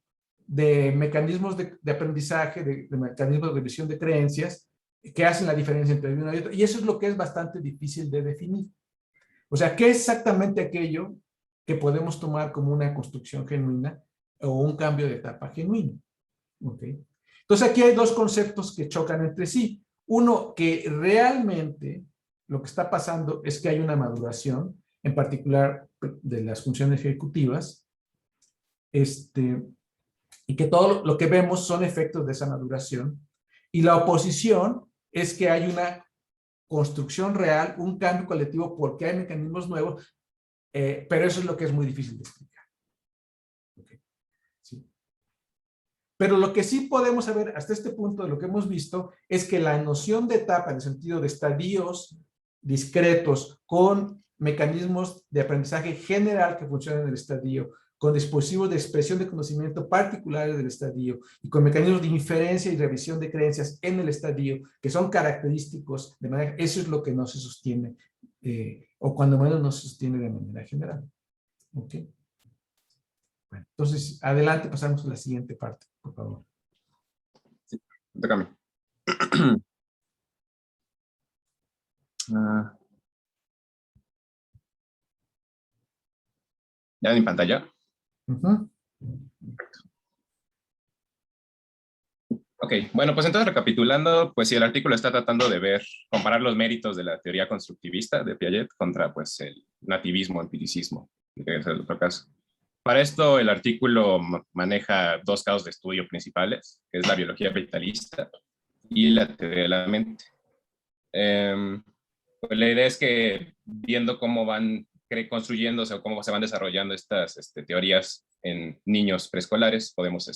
de mecanismos de aprendizaje, de mecanismos de visión de creencias, que hacen la diferencia entre uno y otro. Y eso es lo que es bastante difícil de definir. O sea, ¿qué es exactamente aquello que podemos tomar como una construcción genuina o un cambio de etapa genuino? ¿Okay? Entonces aquí hay 2 conceptos que chocan entre sí. Uno, que realmente lo que está pasando es que hay una maduración, en particular de las funciones ejecutivas, y que todo lo que vemos son efectos de esa maduración. Y la oposición es que hay una construcción real, un cambio colectivo porque hay mecanismos nuevos, pero eso es lo que es muy difícil de explicar. ¿Okay? ¿Sí? Pero lo que sí podemos saber hasta este punto de lo que hemos visto es que la noción de etapa en el sentido de estadios discretos con mecanismos de aprendizaje general que funcionan en el estadio, con dispositivos de expresión de conocimiento particulares del estadio y con mecanismos de inferencia y revisión de creencias en el estadio que son característicos de manera, eso es lo que no se sostiene o cuando menos no se sostiene de manera general. ¿Ok? Bueno, entonces, adelante, pasamos a la siguiente parte, por favor. Sí, tócame. ¿Ya en mi pantalla? Ok, bueno, pues entonces recapitulando, pues si el artículo está tratando de comparar los méritos de la teoría constructivista de Piaget contra pues el nativismo, empiricismo, que es el otro caso. Para esto el artículo maneja 2 casos de estudio principales, que es la biología vitalista y la teoría de la mente. Pues la idea es que viendo cómo van construyéndose o cómo se van desarrollando estas teorías en niños preescolares, podemos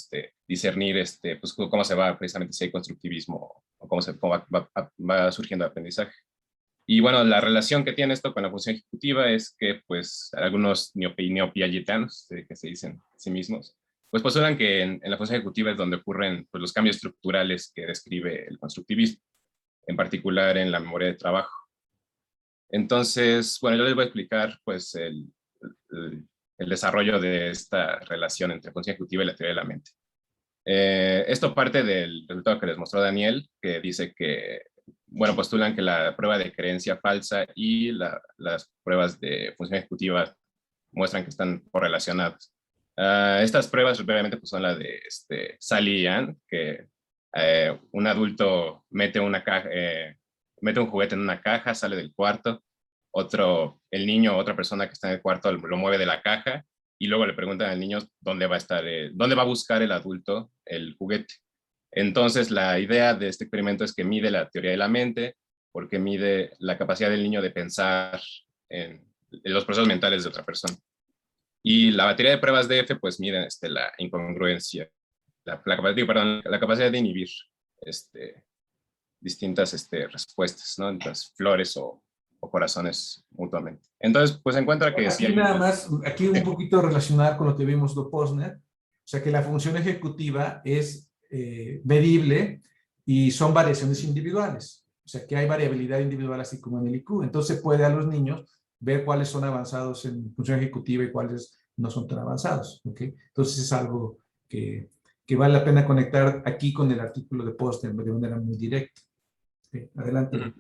discernir pues, cómo se va precisamente si hay constructivismo o cómo va surgiendo el aprendizaje. Y bueno, la relación que tiene esto con la función ejecutiva es que pues algunos neopiagetanos, que se dicen a sí mismos, pues postulan que en la función ejecutiva es donde ocurren pues, los cambios estructurales que describe el constructivismo, en particular en la memoria de trabajo. Entonces, bueno, yo les voy a explicar pues el, el desarrollo de esta relación entre función ejecutiva y la teoría de la mente. Esto parte del resultado que les mostró Daniel, que dice que, bueno, postulan que la prueba de creencia falsa y las pruebas de función ejecutiva muestran que están correlacionadas. Estas pruebas, brevemente, pues son la de Sally y Ann, que un adulto mete mete un juguete en una caja, sale del cuarto, el niño, otra persona que está en el cuarto lo mueve de la caja, y luego le preguntan al niño dónde va a estar, dónde va a buscar el adulto el juguete. Entonces, la idea de este experimento es que mide la teoría de la mente, porque mide la capacidad del niño de pensar en los procesos mentales de otra persona. Y la batería de pruebas de F, pues mide la incongruencia, la capacidad de inhibir distintas respuestas, ¿no? Las flores o corazones mutuamente. Entonces, pues encuentra que sí Aquí hay... nada más, aquí un poquito relacionado con lo que vimos de Posner, o sea que la función ejecutiva es medible y son variaciones individuales, o sea que hay variabilidad individual así como en el IQ, entonces puede a los niños ver cuáles son avanzados en función ejecutiva y cuáles no son tan avanzados, ¿ok? Entonces es algo que vale la pena conectar aquí con el artículo de Posner de manera muy directa. ¿Okay? Adelante.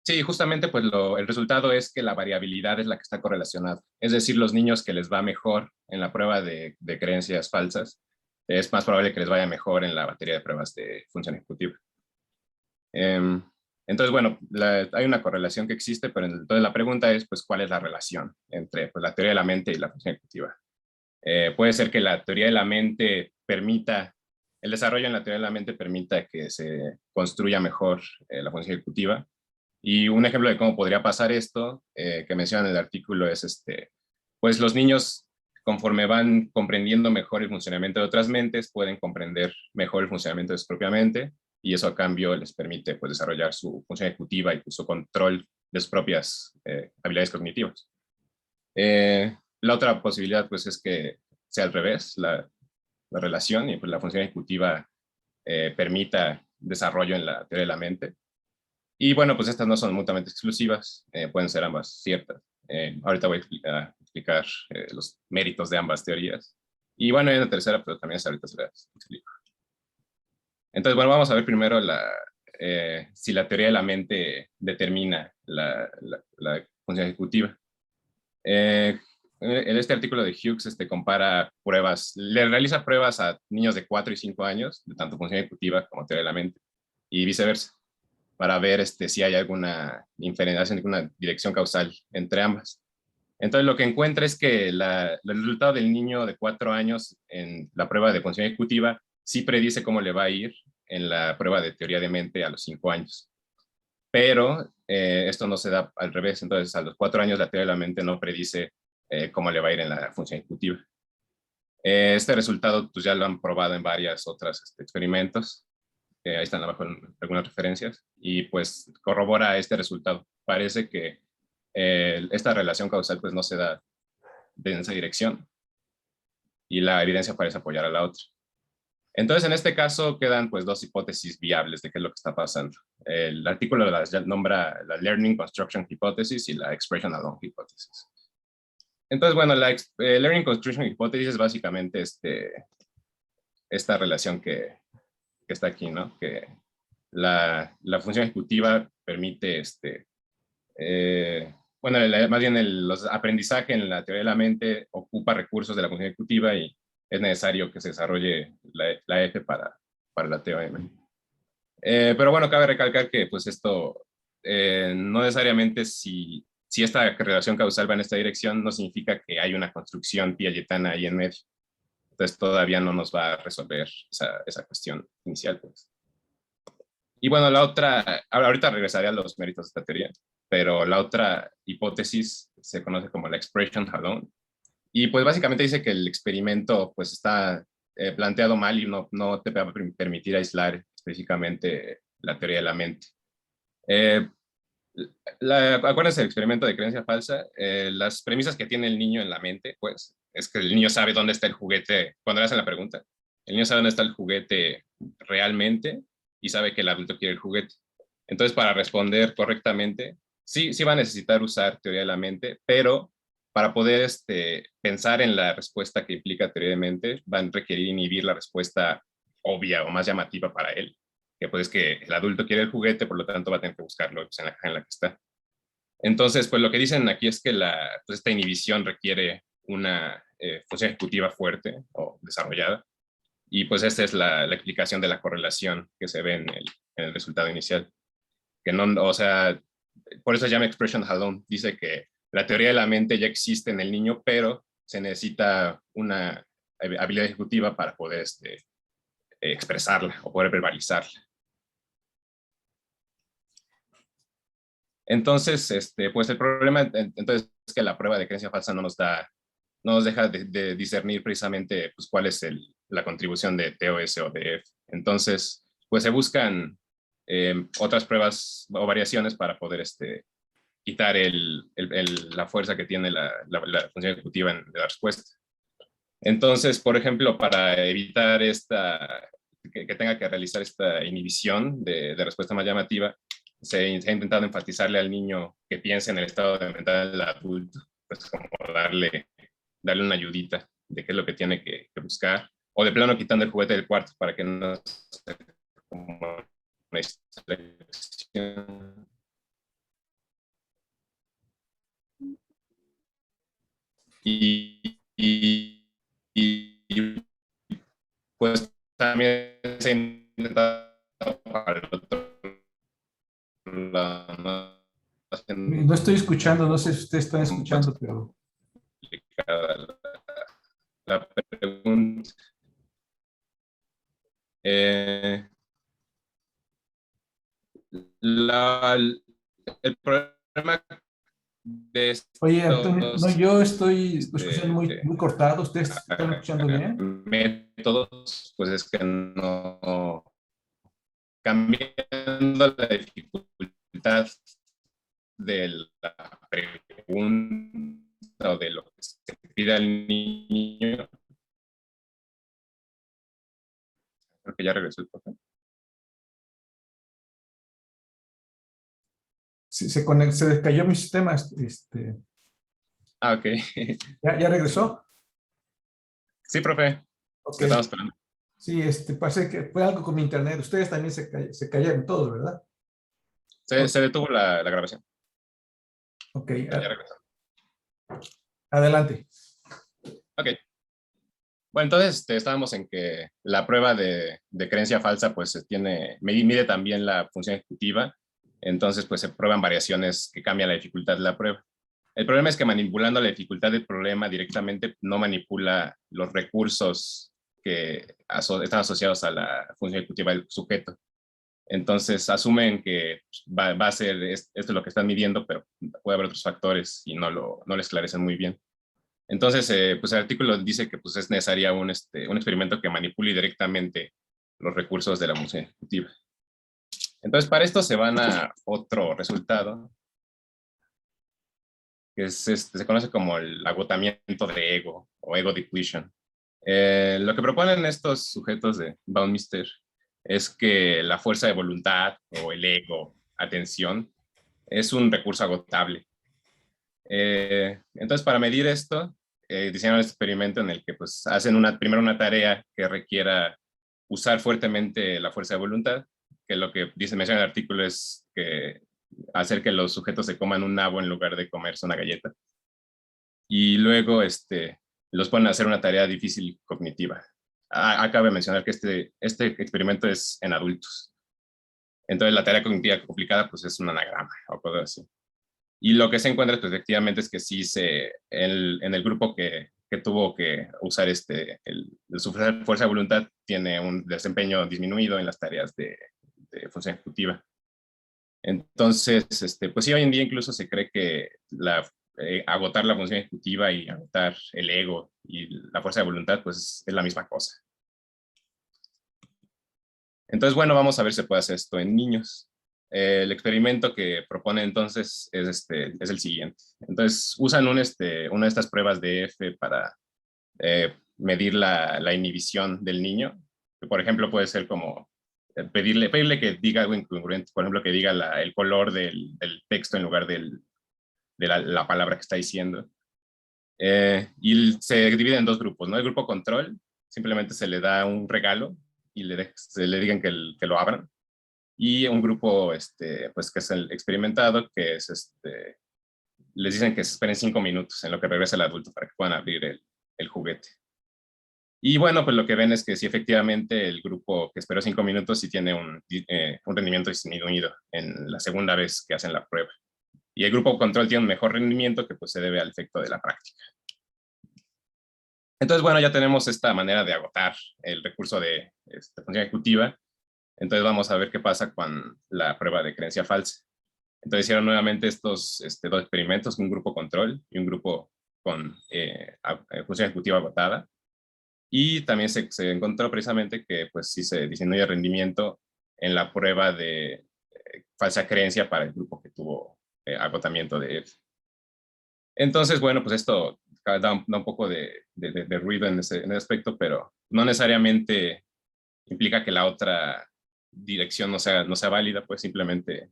Sí, justamente pues el resultado es que la variabilidad es la que está correlacionada. Es decir, los niños que les va mejor en la prueba de creencias falsas, es más probable que les vaya mejor en la batería de pruebas de función ejecutiva. Entonces, bueno, hay una correlación que existe, pero entonces la pregunta es, pues, ¿cuál es la relación entre pues, la teoría de la mente y la función ejecutiva? Puede ser que la teoría de la mente permita, el desarrollo en la teoría de la mente permita que se construya mejor la función ejecutiva. Y un ejemplo de cómo podría pasar esto, que menciona en el artículo, es pues los niños, conforme van comprendiendo mejor el funcionamiento de otras mentes, pueden comprender mejor el funcionamiento de su propia mente, y eso a cambio les permite pues, desarrollar su función ejecutiva y su control de sus propias habilidades cognitivas. La otra posibilidad pues, es que sea al revés, la relación, y pues, la función ejecutiva permita desarrollo en la teoría de la mente. Y bueno, pues estas no son mutuamente exclusivas, pueden ser ambas ciertas. Ahorita voy a explicar los méritos de ambas teorías. Y bueno, hay una tercera, pero también ahorita se las explico. Entonces, bueno, vamos a ver primero si la teoría de la mente determina la función ejecutiva. En este artículo de Hughes compara pruebas, le realiza pruebas a niños de 4 y 5 años, de tanto función ejecutiva como teoría de la mente, y viceversa, para ver si hay alguna inferencia, alguna dirección causal entre ambas. Entonces lo que encuentra es que el resultado del niño de 4 años en la prueba de función ejecutiva sí predice cómo le va a ir en la prueba de teoría de mente a los 5 años. Pero esto no se da al revés, entonces a los 4 años la teoría de la mente no predice cómo le va a ir en la función ejecutiva. Este resultado pues, ya lo han probado en varias otras experimentos. Ahí están abajo algunas referencias, y pues corrobora este resultado. Parece que esta relación causal pues no se da en esa dirección, y la evidencia parece apoyar a la otra. Entonces, en este caso quedan pues dos hipótesis viables de qué es lo que está pasando. El artículo nombra la Learning Construction Hypothesis y la Expression Alone Hypothesis. Entonces, bueno, la Learning Construction Hypothesis es básicamente esta relación que está aquí, ¿no? Que la función ejecutiva permite, bueno, más bien los aprendizaje en la teoría de la mente ocupa recursos de la función ejecutiva, y es necesario que se desarrolle la F para la teoría de la mente. Pero bueno, cabe recalcar que pues esto no necesariamente si esta relación causal va en esta dirección, no significa que hay una construcción piagetana ahí en medio. Entonces todavía no nos va a resolver esa cuestión inicial, pues. Y bueno, ahorita regresaré a los méritos de esta teoría, pero la otra hipótesis se conoce como la expression alone. Y pues básicamente dice que el experimento pues está planteado mal y no te va a permitir aislar específicamente la teoría de la mente. Acuérdense del experimento de creencia falsa. Las premisas que tiene el niño en la mente, pues, es que el niño sabe dónde está el juguete. Cuando le hacen la pregunta, el niño sabe dónde está el juguete realmente y sabe que el adulto quiere el juguete. Entonces, para responder correctamente, sí va a necesitar usar teoría de la mente, pero para poder pensar en la respuesta que implica teoría de mente, van a requerir inhibir la respuesta obvia o más llamativa para él, que pues es que el adulto quiere el juguete, por lo tanto va a tener que buscarlo pues, en la caja en la que está. Entonces, pues lo que dicen aquí es que pues, esta inhibición requiere una función ejecutiva fuerte o desarrollada, y pues esta es la explicación de la correlación que se ve en el resultado inicial. Que no, o sea, por eso se llama expression alone. Dice que la teoría de la mente ya existe en el niño, pero se necesita una habilidad ejecutiva para poder expresarla o poder verbalizarla. Entonces, pues el problema entonces es que la prueba de creencia falsa no nos deja de discernir precisamente pues, cuál es la contribución de TOS o de F. Entonces, pues se buscan otras pruebas o variaciones para poder quitar la fuerza que tiene la función ejecutiva de la respuesta. Entonces, por ejemplo, para evitar que tenga que realizar esta inhibición de respuesta más llamativa, se ha intentado enfatizarle al niño que piense en el estado de mental del adulto, pues como darle una ayudita de qué es lo que tiene que buscar, o de plano quitando el juguete del cuarto para que no sea como una distracción. Y pues también se ha intentado para el otro lado, No estoy escuchando, no sé si ustedes están escuchando, pero... La pregunta. El problema de Oye, Antonio, no, estos yo estoy escuchando muy cortado. ¿Ustedes están escuchando bien? métodos, pues es que no cambiando la dificultad de la pregunta o de lo que se pide al niño. Creo que ya regresó el profe. Se descayó mi sistema. Ok. ¿Ya regresó? Sí, profe. Ok. Estamos esperando. Sí, parece que fue algo con mi internet. Ustedes también se cayeron todos, ¿verdad? Se detuvo la grabación. Ok, Ya regresó. adelante. Ok. Bueno, entonces estábamos en que la prueba de creencia falsa pues mide también la función ejecutiva, entonces pues se prueban variaciones que cambian la dificultad de la prueba. El problema es que manipulando la dificultad del problema directamente no manipula los recursos que están asociados a la función ejecutiva del sujeto. Entonces asumen que va a ser esto lo que están midiendo, pero puede haber otros factores y no lo esclarecen muy bien. Entonces, pues el artículo dice que pues, es necesario un experimento que manipule directamente los recursos de la función ejecutiva. Entonces, para esto se van a otro resultado, que se conoce como el agotamiento de ego o ego depletion. Lo que proponen estos sujetos de Baumeister es que la fuerza de voluntad o el ego, atención, es un recurso agotable. Entonces, para medir esto, diseñaron este experimento en el que pues, hacen primero una tarea que requiera usar fuertemente la fuerza de voluntad, que lo que menciona el artículo es que hacer que los sujetos se coman un nabo en lugar de comerse una galleta. Y luego los ponen a hacer una tarea difícil cognitiva. Cabe mencionar que este experimento es en adultos. Entonces la tarea cognitiva complicada pues es un anagrama o cosas así. Y lo que se encuentra pues, efectivamente es que sí en el grupo que tuvo que usar su fuerza de voluntad tiene un desempeño disminuido en las tareas de función ejecutiva. Entonces, pues sí, hoy en día incluso se cree que agotar la función ejecutiva y agotar el ego y la fuerza de voluntad pues es la misma cosa. Entonces, bueno, vamos a ver si se puede hacer esto en niños. el experimento que propone entonces es el siguiente. Entonces usan una de estas pruebas de F para medir la inhibición del niño. Que, por ejemplo, puede ser como pedirle que diga algo incongruente, por ejemplo, que diga el color del texto en lugar de la palabra que está diciendo. Y se divide en dos grupos, ¿no? El grupo control, simplemente se le da un regalo y se le digan que lo abran. Y un grupo, pues, que es el experimentado, que es, les dicen que se esperen 5 minutos en lo que regresa el adulto para que puedan abrir el juguete. Y bueno, pues lo que ven es que sí, efectivamente, el grupo que esperó 5 minutos sí tiene un rendimiento disminuido en la segunda vez que hacen la prueba. Y el grupo control tiene un mejor rendimiento que pues se debe al efecto de la práctica. Entonces, bueno, ya tenemos esta manera de agotar el recurso de función ejecutiva. Entonces vamos a ver qué pasa con la prueba de creencia falsa. Entonces hicieron nuevamente estos dos experimentos, un grupo control y un grupo con función ejecutiva agotada. Y también se encontró precisamente que pues sí se disminuye el rendimiento en la prueba de falsa creencia para el grupo que tuvo agotamiento de F. Entonces, bueno, pues esto da un poco de ruido en ese aspecto, pero no necesariamente implica que la otra dirección no sea válida, pues simplemente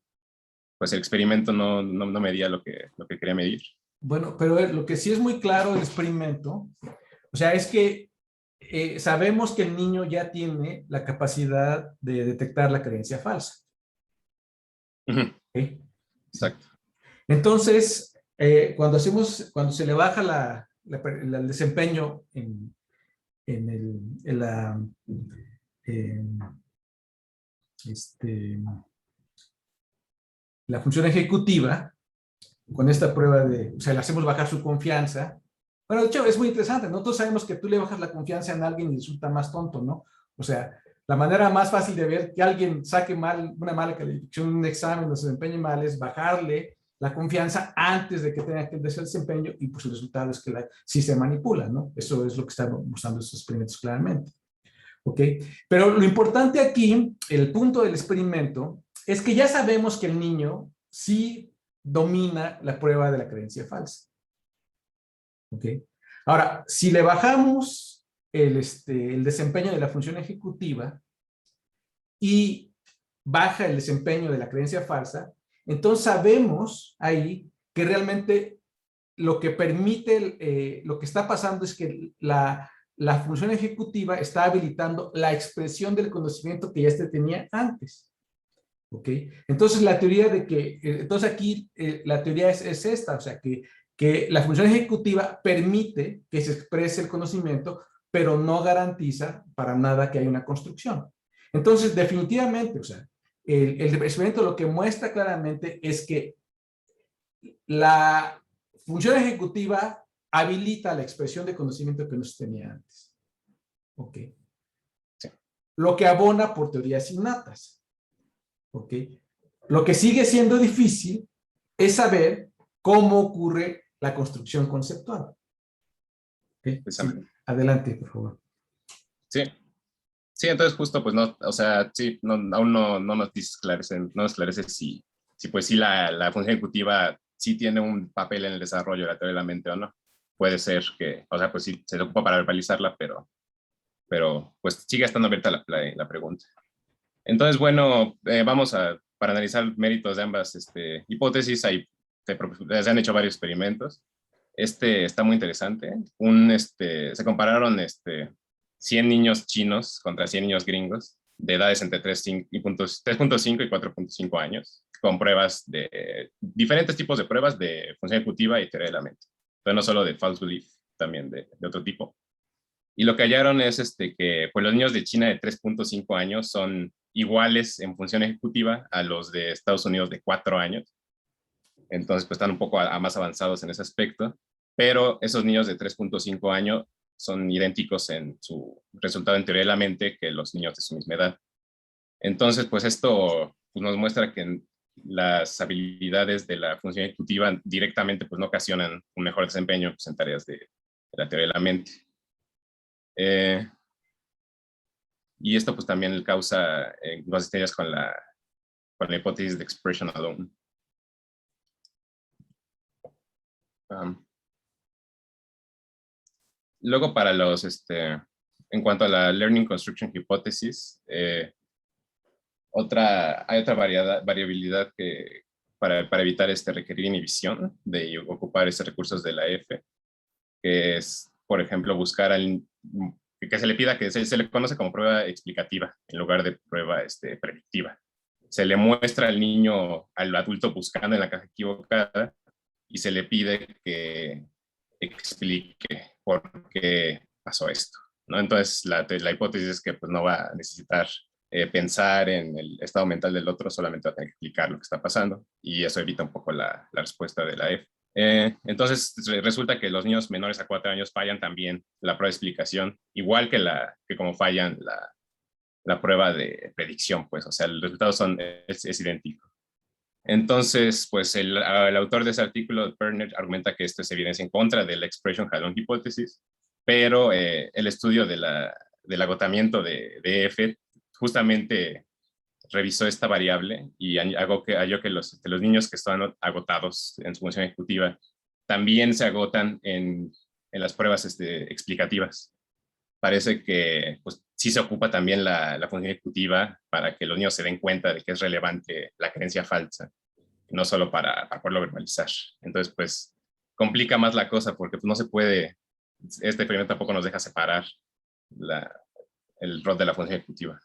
pues el experimento no medía lo que quería medir. Bueno, pero lo que sí es muy claro del experimento, o sea, es que sabemos que el niño ya tiene la capacidad de detectar la creencia falsa. ¿Okay? Exacto. Entonces, cuando se le baja el desempeño en la la función ejecutiva, con esta prueba o sea, le hacemos bajar su confianza. Bueno, de hecho, es muy interesante. Nosotros sabemos que tú le bajas la confianza en alguien y resulta más tonto, ¿no? O sea, la manera más fácil de ver que alguien saque una mala calificación en un examen o se desempeñe mal es bajarle la confianza antes de que tenga que hacer el desempeño, y pues el resultado es que sí se manipula, ¿no? Eso es lo que están mostrando estos experimentos claramente. ¿Ok? Pero lo importante aquí, el punto del experimento, es que ya sabemos que el niño sí domina la prueba de la creencia falsa. ¿Ok? Ahora, si le bajamos el desempeño de la función ejecutiva y baja el desempeño de la creencia falsa, entonces sabemos ahí que realmente lo que permite, lo que está pasando es que la función ejecutiva está habilitando la expresión del conocimiento que ya tenía antes. ¿Ok? Entonces la teoría de que, entonces aquí la teoría es esta, o sea, que la función ejecutiva permite que se exprese el conocimiento, pero no garantiza para nada que haya una construcción. Entonces, definitivamente, o sea, el experimento lo que muestra claramente es que la función ejecutiva habilita la expresión de conocimiento que no se tenía antes. ¿Ok? Sí. Lo que abona por teorías innatas. ¿Ok? Lo que sigue siendo difícil es saber cómo ocurre la construcción conceptual. ¿Ok? Sí. Adelante, por favor. Sí. Sí, entonces justo, pues no, o sea, sí, aún no nos esclarece si pues sí la función ejecutiva sí tiene un papel en el desarrollo de la teoría de la mente o no. Puede ser que, o sea, pues sí, se ocupa para verbalizarla, pero pues sigue estando abierta la pregunta. Entonces, bueno, vamos para analizar méritos de ambas hipótesis, se han hecho varios experimentos. Está muy interesante. Se compararon 100 niños chinos contra 100 niños gringos de edades entre 3.5 y 4.5 años, con pruebas diferentes tipos de pruebas de función ejecutiva y teoría de la mente. Pero no solo de false belief, también de otro tipo. Y lo que hallaron es que pues, los niños de China de 3.5 años son iguales en función ejecutiva a los de Estados Unidos de 4 años. Entonces, pues están un poco más avanzados en ese aspecto. Pero esos niños de 3.5 años son idénticos en su resultado en teoría de la mente que los niños de su misma edad. Entonces, pues esto pues, nos muestra que las habilidades de la función ejecutiva directamente pues, no ocasionan un mejor desempeño pues, en tareas de la teoría de la mente. Y esto pues también causa inconsistencias con con la hipótesis de expression alone. Luego para los, en cuanto a la Learning Construction Hypothesis, hay otra variabilidad que para evitar requerir inhibición de ocupar estos recursos de la F, que es, por ejemplo, buscar que se le pida que se le conoce como prueba explicativa en lugar de prueba predictiva. Se le muestra al niño, al adulto buscando en la caja equivocada y se le pide que explique por qué pasó esto, ¿no? Entonces, la hipótesis es que pues, no va a necesitar pensar en el estado mental del otro, solamente va a tener que explicar lo que está pasando, y eso evita un poco la respuesta de la F. Entonces, resulta que los niños menores a 4 años fallan también la prueba de explicación, igual que como fallan la prueba de predicción, pues, o sea, el resultado es idéntico. Entonces, pues el autor de ese artículo, Perner, argumenta que esto es evidencia en contra de la expression Halon hipótesis, pero el estudio del agotamiento de F justamente revisó esta variable y halló que los niños que están agotados en su función ejecutiva también se agotan en las pruebas explicativas. Parece que pues, sí se ocupa también la función ejecutiva para que los niños se den cuenta de que es relevante la creencia falsa, no solo para poderlo verbalizar. Entonces, pues, complica más la cosa porque pues, no se puede, este experimento tampoco nos deja separar el rol de la función ejecutiva.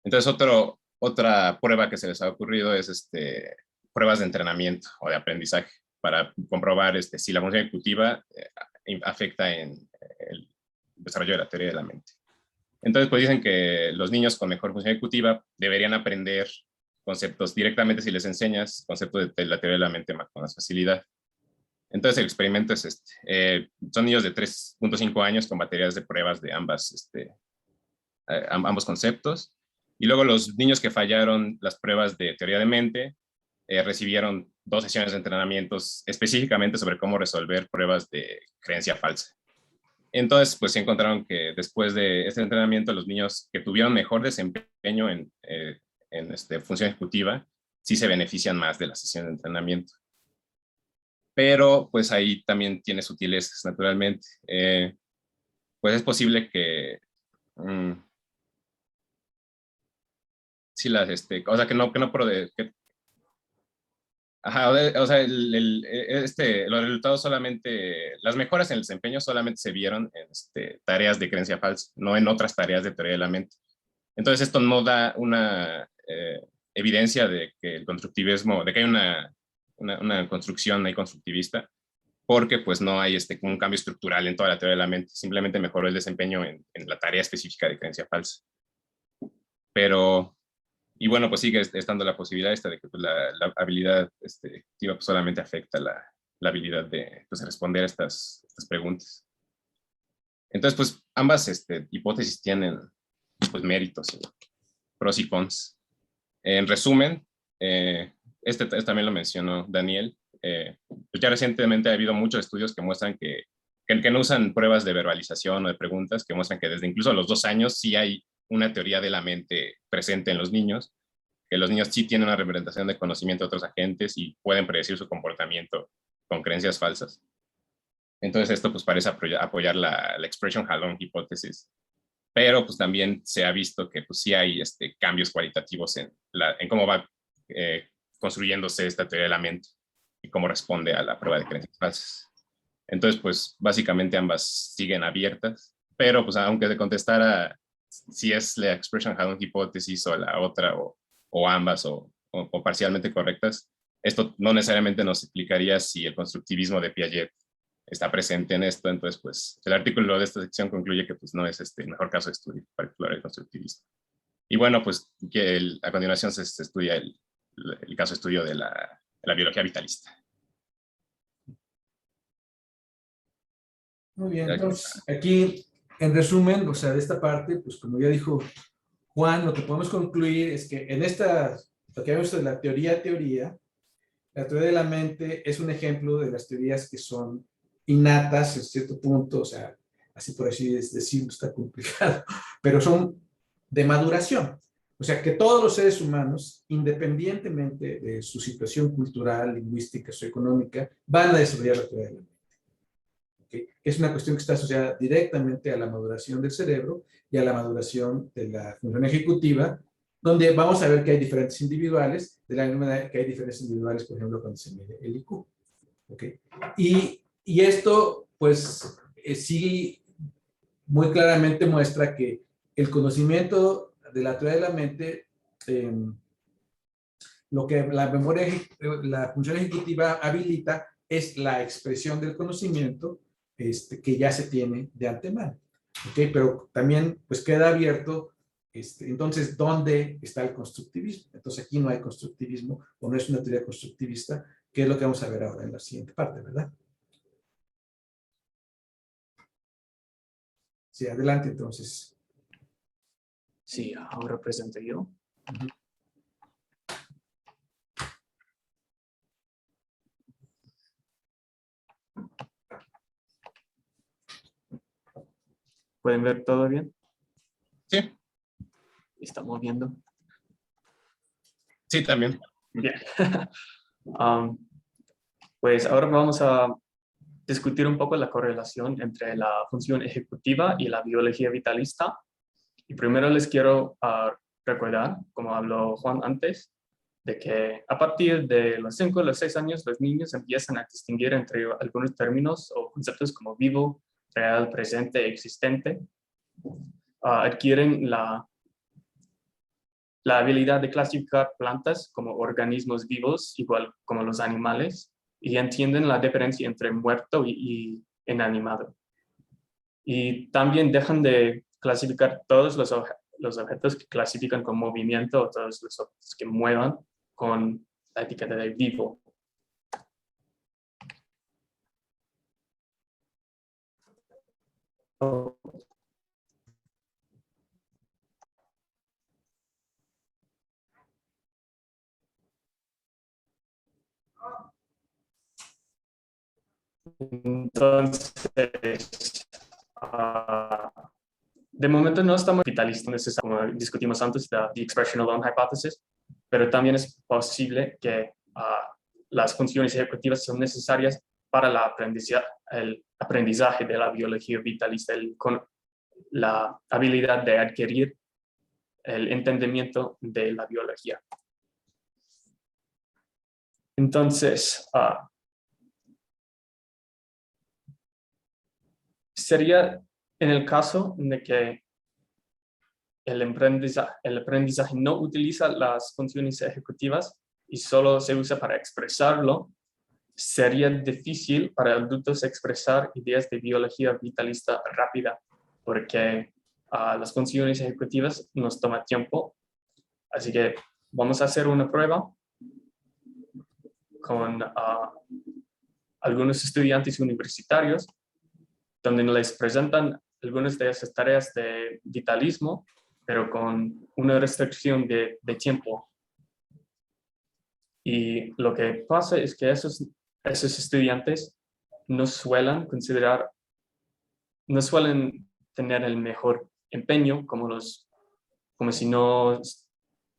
Entonces, otra prueba que se les ha ocurrido es pruebas de entrenamiento o de aprendizaje para comprobar si la función ejecutiva afecta en el desarrollo de la teoría de la mente. Entonces, pues dicen que los niños con mejor función ejecutiva deberían aprender conceptos directamente si les enseñas conceptos de la teoría de la mente con más facilidad. Entonces, el experimento es son niños de 3.5 años con baterías de pruebas de ambos conceptos. Y luego los niños que fallaron las pruebas de teoría de mente recibieron 2 sesiones de entrenamientos específicamente sobre cómo resolver pruebas de creencia falsa. Entonces, pues se encontraron que después de este entrenamiento, los niños que tuvieron mejor desempeño en función ejecutiva, sí se benefician más de la sesión de entrenamiento. Pero, pues ahí también tiene sutilezas, naturalmente. Pues es posible que sí las, o sea, ajá, o sea, los resultados solamente, las mejoras en el desempeño solamente se vieron en tareas de creencia falsa, no en otras tareas de teoría de la mente. Entonces esto no da una evidencia de que el constructivismo, de que hay una construcción ahí constructivista, porque pues no hay un cambio estructural en toda la teoría de la mente, simplemente mejoró el desempeño en la tarea específica de creencia falsa. Pero y bueno, pues sigue estando la posibilidad de que pues, la habilidad ejecutiva pues, solamente afecta la habilidad de pues, responder a estas preguntas. Entonces, pues ambas hipótesis tienen pues, méritos, pros y cons. En resumen, también lo mencionó Daniel, pues ya recientemente ha habido muchos estudios que muestran que no usan pruebas de verbalización o de preguntas, que muestran que desde incluso los 2 años sí hay una teoría de la mente presente en los niños, que los niños sí tienen una representación de conocimiento de otros agentes y pueden predecir su comportamiento con creencias falsas. Entonces esto pues parece apoyar la expression Halon hipótesis, pero pues también se ha visto que pues sí hay cambios cualitativos en cómo va construyéndose esta teoría de la mente y cómo responde a la prueba de creencias falsas. Entonces pues básicamente ambas siguen abiertas, pero pues aunque se contestara si es la expression Halon hipótesis o la otra o ambas o parcialmente correctas, esto no necesariamente nos explicaría si el constructivismo de Piaget está presente en esto. Entonces, pues el artículo de esta sección concluye que pues, no es el mejor caso de estudio para explorar el constructivismo. Y bueno, pues que a continuación se estudia el caso de estudio de la biología vitalista. Muy bien, entonces aquí en resumen, o sea, de esta parte, pues como ya dijo Juan, lo que podemos concluir es que en lo que vemos de la teoría, la teoría de la mente es un ejemplo de las teorías que son innatas en cierto punto, o sea, así por así decirlo, está complicado, pero son de maduración. O sea, que todos los seres humanos, independientemente de su situación cultural, lingüística, socioeconómica, van a desarrollar la teoría de la mente. ¿Okay? Que es una cuestión que está asociada directamente a la maduración del cerebro y a la maduración de la función ejecutiva, donde vamos a ver que hay diferentes individuales, de la misma manera que hay diferentes individuales, por ejemplo, cuando se mide el IQ. ¿Okay? Y esto, pues, sí, muy claramente muestra que el conocimiento de la teoría de la mente, lo que la memoria, la función ejecutiva habilita es la expresión del conocimiento que ya se tiene de antemano. ¿Okay? Pero también pues queda abierto, entonces, ¿dónde está el constructivismo? Entonces aquí no hay constructivismo o no es una teoría constructivista, que es lo que vamos a ver ahora en la siguiente parte, ¿verdad? Sí, adelante entonces. Sí, ahora presento yo. ¿Pueden ver todo bien? Sí, ¿Estamos viendo? sí, también. Bien. Pues ahora vamos a discutir un poco la correlación entre la función ejecutiva y la biología vitalista. Y primero les quiero recordar, como habló Juan antes, de que a partir de los 5 o los 6 años los niños empiezan a distinguir entre algunos términos o conceptos como vivo, real, presente, existente. Adquieren la habilidad de clasificar plantas como organismos vivos, igual como los animales, y entienden la diferencia entre muerto y inanimado. Y también dejan de clasificar todos los objetos que clasifican con movimiento o todos los objetos que muevan con la etiqueta de vivo. Entonces, de momento no estamos vitalistas, como discutimos antes, the expression alone hypothesis, pero también es posible que las funciones ejecutivas son necesarias para el aprendizaje de la biología vitalista, con la habilidad de adquirir el entendimiento de la biología. Entonces, sería en el caso de que el aprendizaje no utiliza las funciones ejecutivas y solo se usa para expresarlo, sería difícil para adultos expresar ideas de biología vitalista rápida, porque las funciones ejecutivas nos toman tiempo. Así que vamos a hacer una prueba con algunos estudiantes universitarios, donde les presentan algunas de esas tareas de vitalismo, pero con una restricción de tiempo. Y lo que pasa es que esos estudiantes no suelen tener el mejor empeño como si no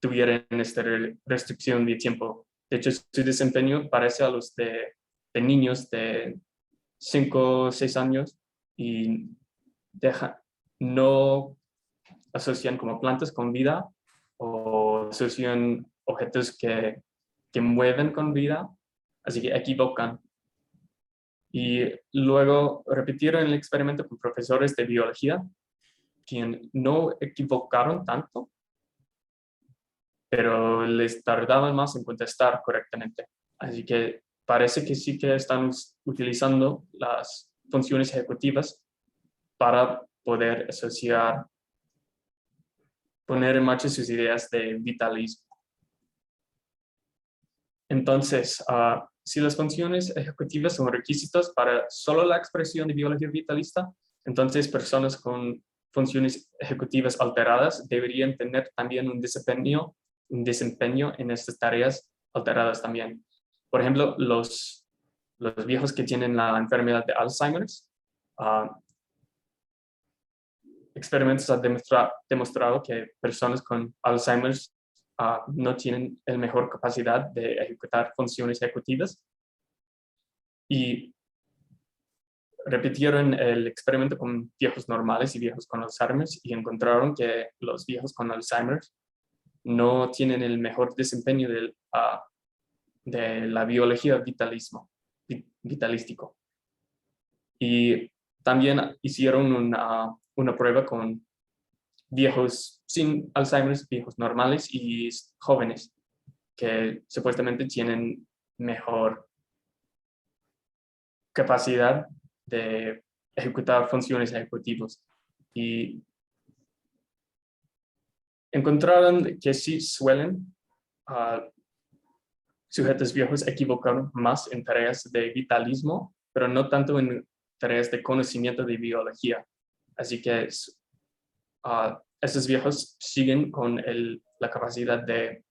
tuvieran esta restricción de tiempo. De hecho, su desempeño parece a los de niños de 5 o 6 años y no asocian como plantas con vida o asocian objetos que mueven con vida, así que equivocan. Y luego repitieron el experimento con profesores de biología, quienes no equivocaron tanto, pero les tardaban más en contestar correctamente. Así que parece que sí que están utilizando las funciones ejecutivas para poder poner en marcha sus ideas de vitalismo. Entonces, si las funciones ejecutivas son requisitos para solo la expresión de biología vitalista, entonces personas con funciones ejecutivas alteradas deberían tener también un desempeño en estas tareas alteradas también. Por ejemplo, los viejos que tienen la enfermedad de Alzheimer experimentos han demostrado que personas con Alzheimer's no tienen la mejor capacidad de ejecutar funciones ejecutivas, y repitieron el experimento con viejos normales y viejos con Alzheimer's y encontraron que los viejos con Alzheimer's no tienen el mejor desempeño de la biología vitalístico. Y también hicieron una prueba con viejos sin Alzheimer's, viejos normales y jóvenes, que supuestamente tienen mejor capacidad de ejecutar funciones ejecutivas. Y encontraron que sí suelen sujetos viejos equivocar más en tareas de vitalismo, pero no tanto en tareas de conocimiento de biología. Así que estos viejos siguen con la capacidad de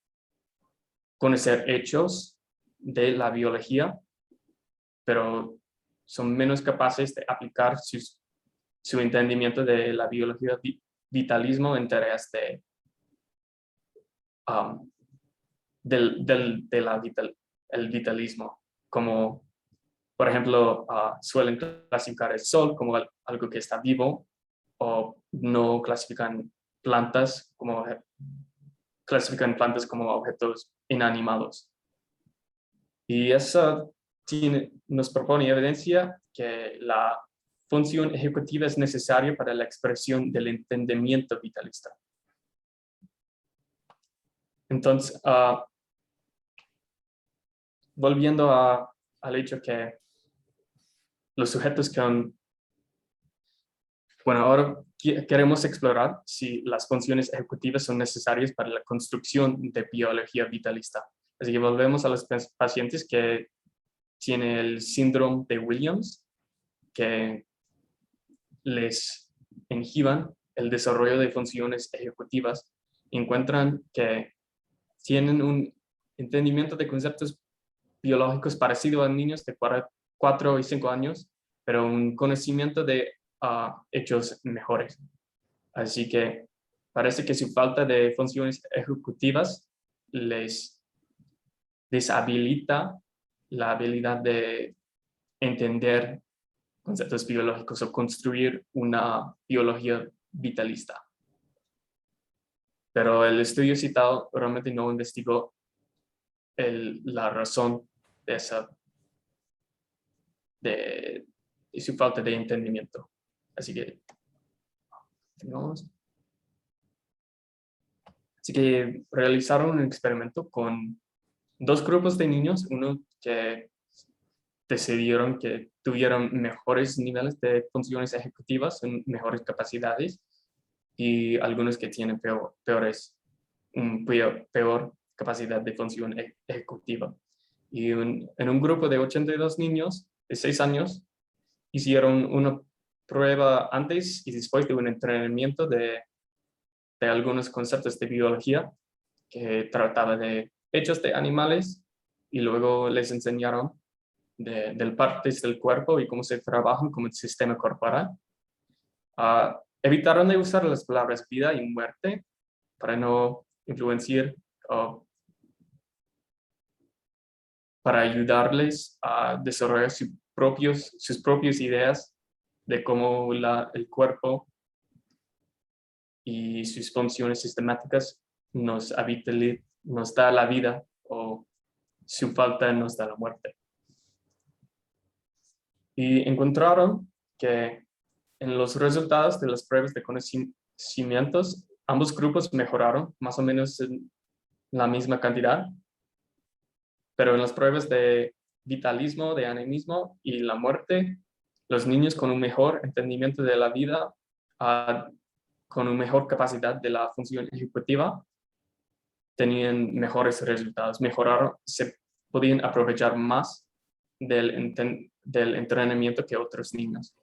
conocer hechos de la biología, pero son menos capaces de aplicar su entendimiento de la biología vitalismo en tareas el vitalismo, como por ejemplo suelen clasificar el sol como algo que está vivo, o no clasifican plantas como objetos inanimados. Y eso nos propone evidencia que la función ejecutiva es necesaria para la expresión del entendimiento vitalista. Entonces, volviendo al hecho que los sujetos ahora queremos explorar si las funciones ejecutivas son necesarias para la construcción de biología vitalista. Así que volvemos a los pacientes que tienen el síndrome de Williams, que les inhiban el desarrollo de funciones ejecutivas. Encuentran que tienen un entendimiento de conceptos biológicos parecido a niños de 4 y 5 años, pero un conocimiento de hechos mejores. Así que parece que su falta de funciones ejecutivas les deshabilita la habilidad de entender conceptos biológicos o construir una biología vitalista. Pero el estudio citado realmente no investigó la razón de su falta de entendimiento. Así que realizaron un experimento con 2 grupos de niños, uno que decidieron que tuvieron mejores niveles de funciones ejecutivas, mejores capacidades, y algunos que tienen peor capacidad de función ejecutiva. Y en un grupo de 82 niños de 6 años hicieron una prueba antes y después de un entrenamiento de algunos conceptos de biología que trataba de hechos de animales, y luego les enseñaron de partes del cuerpo y cómo se trabajan como el sistema corporal. Evitaron de usar las palabras vida y muerte para no influenciar, para ayudarles a desarrollar sus propias ideas de cómo el cuerpo y sus funciones sistemáticas nos da la vida, o su falta nos da la muerte. Y encontraron que en los resultados de las pruebas de conocimientos, ambos grupos mejoraron más o menos en la misma cantidad, pero en las pruebas de vitalismo, de animismo y la muerte, los niños con un mejor entendimiento de la vida, con una mejor capacidad de la función ejecutiva, tenían mejores resultados, se podían aprovechar más del entrenamiento que otros niños.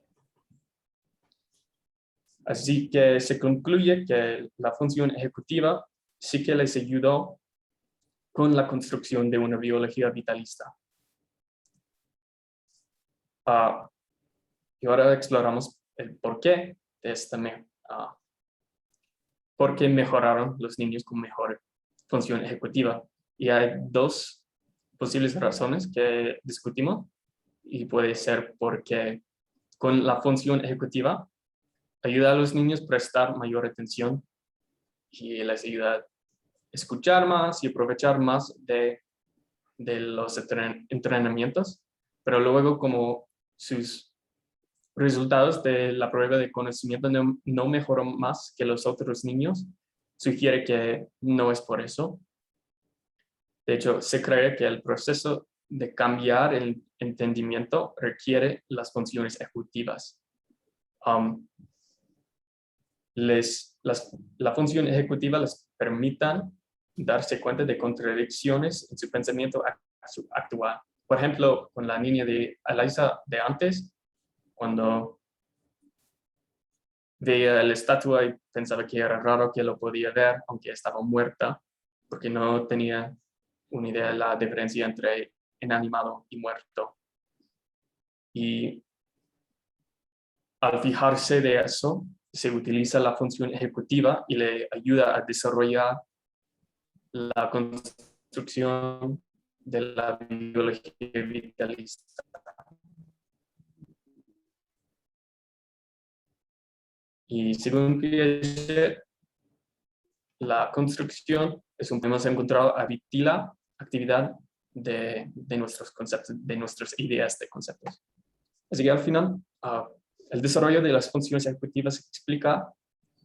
Así que se concluye que la función ejecutiva sí que les ayudó con la construcción de una biología vitalista. Y ahora exploramos el porqué de esta por qué mejoraron los niños con mejor función ejecutiva. Y hay dos posibles razones que discutimos, y puede ser porque con la función ejecutiva ayuda a los niños a prestar mayor atención y les ayuda a escuchar más y aprovechar más de los entrenamientos, pero luego como sus resultados de la prueba de conocimiento no mejoran más que los otros niños, sugiere que no es por eso. De hecho, se cree que el proceso de cambiar el entendimiento requiere las funciones ejecutivas. La función ejecutiva les permitan darse cuenta de contradicciones en su pensamiento actual. Por ejemplo, con la niña de Eliza de antes, cuando veía la estatua y pensaba que era raro que lo podía ver, aunque estaba muerta, porque no tenía una idea de la diferencia entre inanimado y muerto. Y al fijarse de eso, se utiliza la función ejecutiva y le ayuda a desarrollar la construcción de la biología vitalista. Y según Piaget, la construcción es un tema encontrado a la actividad de nuestros conceptos, de nuestras ideas de conceptos. Así que al final, el desarrollo de las funciones ejecutivas explica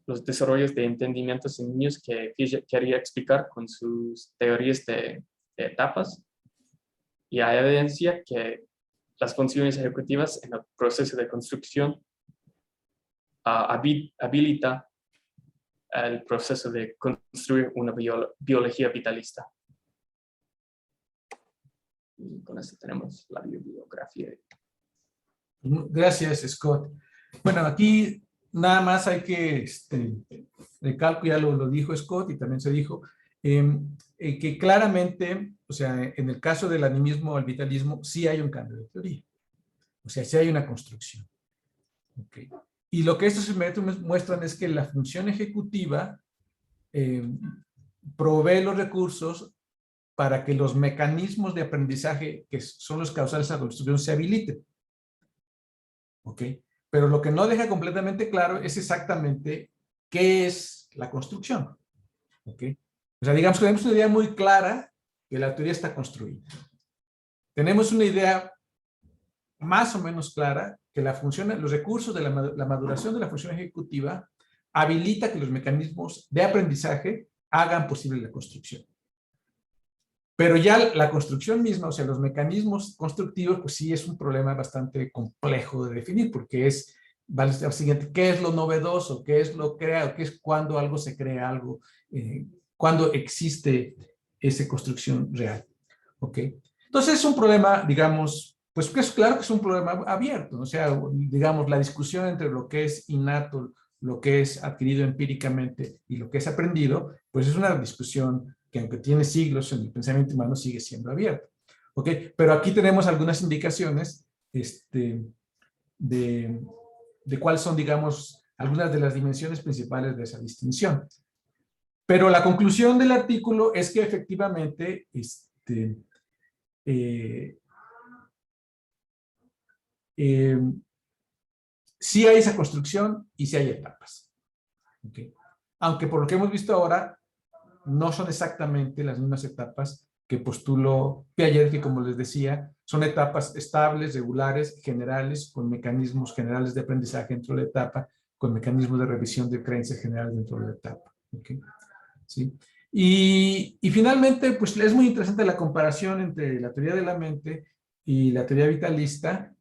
los desarrollos de entendimientos en niños que Piaget quería explicar con sus teorías de etapas. Y hay evidencia que las funciones ejecutivas en el proceso de construcción habilita el proceso de construir una biología vitalista. Y con eso tenemos la bibliografía. Gracias, Scott. Bueno, aquí nada más hay que, el cálculo ya lo dijo Scott y también se dijo, que claramente, o sea, en el caso del animismo al vitalismo, sí hay un cambio de teoría. O sea, sí hay una construcción. Okay. Y lo que estos métodos muestran es que la función ejecutiva provee los recursos para que los mecanismos de aprendizaje, que son los causales de la construcción, se habiliten. ¿Ok? Pero lo que no deja completamente claro es exactamente qué es la construcción. ¿Ok? O sea, digamos que tenemos una idea muy clara que la teoría está construida. Tenemos una idea más o menos clara que la función, los recursos de la maduración de la función ejecutiva habilita que los mecanismos de aprendizaje hagan posible la construcción. Pero ya la construcción misma, o sea, los mecanismos constructivos, pues sí es un problema bastante complejo de definir, porque es, vale, al siguiente, ¿qué es lo novedoso? ¿Qué es lo creado? ¿Qué es cuando algo se crea algo? ¿Cuándo existe esa construcción real? ¿Ok? Entonces es un problema, digamos, pues que es claro que es un problema abierto, ¿no? O sea, digamos, la discusión entre lo que es innato, lo que es adquirido empíricamente y lo que es aprendido, pues es una discusión que aunque tiene siglos en el pensamiento humano sigue siendo abierta. ¿Ok? Pero aquí tenemos algunas indicaciones de cuáles son, digamos, algunas de las dimensiones principales de esa distinción. Pero la conclusión del artículo es que efectivamente sí hay esa construcción y sí hay etapas. ¿Okay? Aunque por lo que hemos visto ahora, no son exactamente las mismas etapas que postuló Piaget, que como les decía, son etapas estables, regulares, generales, con mecanismos generales de aprendizaje dentro de la etapa, con mecanismos de revisión de creencias generales dentro de la etapa. ¿Okay? ¿Sí? Y finalmente, pues es muy interesante la comparación entre la teoría de la mente y la teoría vitalista,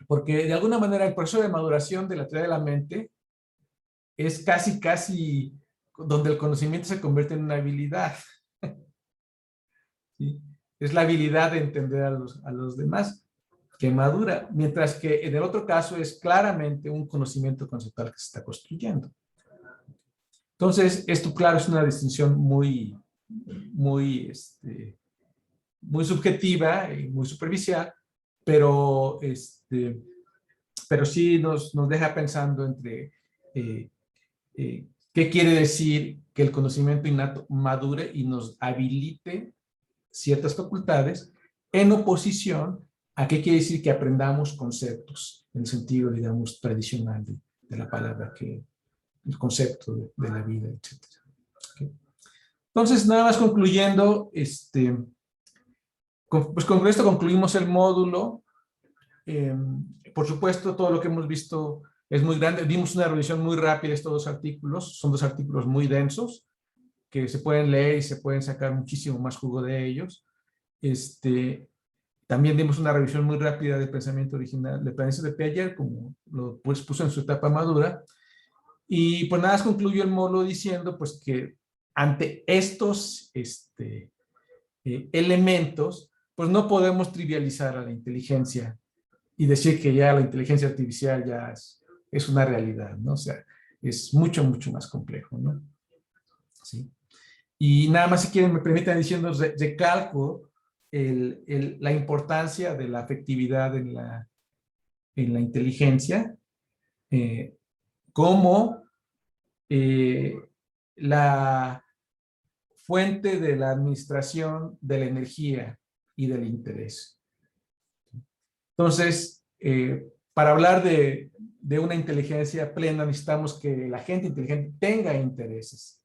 porque de alguna manera el proceso de maduración de la teoría de la mente es casi donde el conocimiento se convierte en una habilidad. ¿Sí? Es la habilidad de entender a los demás que madura, mientras que en el otro caso es claramente un conocimiento conceptual que se está construyendo. Entonces, esto claro es una distinción muy subjetiva y muy superficial, pero sí nos deja pensando entre ¿Qué quiere decir que el conocimiento innato madure y nos habilite ciertas facultades en oposición a qué quiere decir que aprendamos conceptos, en el sentido, digamos, tradicional de la palabra, que el concepto de la vida, etc. ¿Okay? Entonces, nada más concluyendo, pues con esto concluimos el módulo. Por supuesto, todo lo que hemos visto es muy grande. Dimos una revisión muy rápida de estos dos artículos. Son dos artículos muy densos que se pueden leer y se pueden sacar muchísimo más jugo de ellos. También dimos una revisión muy rápida del pensamiento original, de Planes de Piaget, como lo puso en su etapa madura. Y pues nada más concluyó el módulo diciendo pues que ante estos elementos, pues no podemos trivializar a la inteligencia y decir que ya la inteligencia artificial ya es una realidad, ¿no? O sea, es mucho, mucho más complejo, ¿no? ¿Sí? Y nada más, si quieren, me permiten diciendo, recalco la importancia de la afectividad en la inteligencia, como la fuente de la administración de la energía y del interés. Entonces, para hablar de una inteligencia plena, necesitamos que la gente inteligente tenga intereses.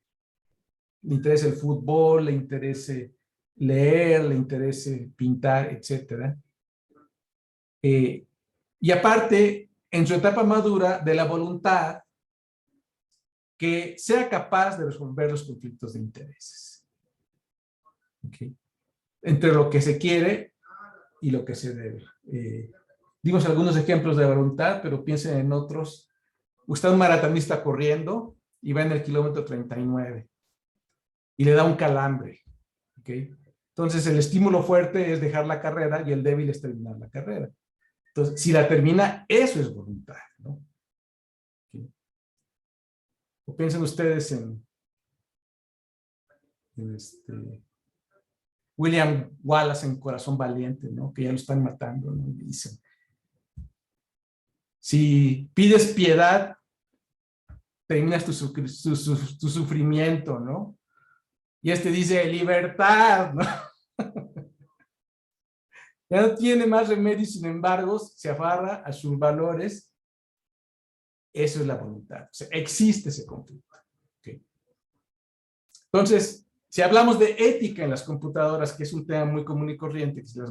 Le interese el fútbol, le interese leer, le interese pintar, etc. Y aparte, en su etapa madura, de la voluntad que sea capaz de resolver los conflictos de intereses. ¿Okay? Entre lo que se quiere y lo que se debe. Dimos algunos ejemplos de voluntad, pero piensen en otros. Usted es un maratonista corriendo y va en el kilómetro 39 y le da un calambre. ¿Okay? Entonces, el estímulo fuerte es dejar la carrera y el débil es terminar la carrera. Entonces, si la termina, eso es voluntad, ¿no? ¿Okay? O piensen ustedes en William Wallace en Corazón Valiente, ¿no? Que ya lo están matando, ¿no? Y dicen, si pides piedad, terminas tu sufrimiento, ¿no? Y dice, libertad, ¿no? Ya no tiene más remedio, sin embargo, se aferra a sus valores. Eso es la voluntad. O sea, existe ese conflicto. ¿Okay? Entonces, si hablamos de ética en las computadoras, que es un tema muy común y corriente, que se las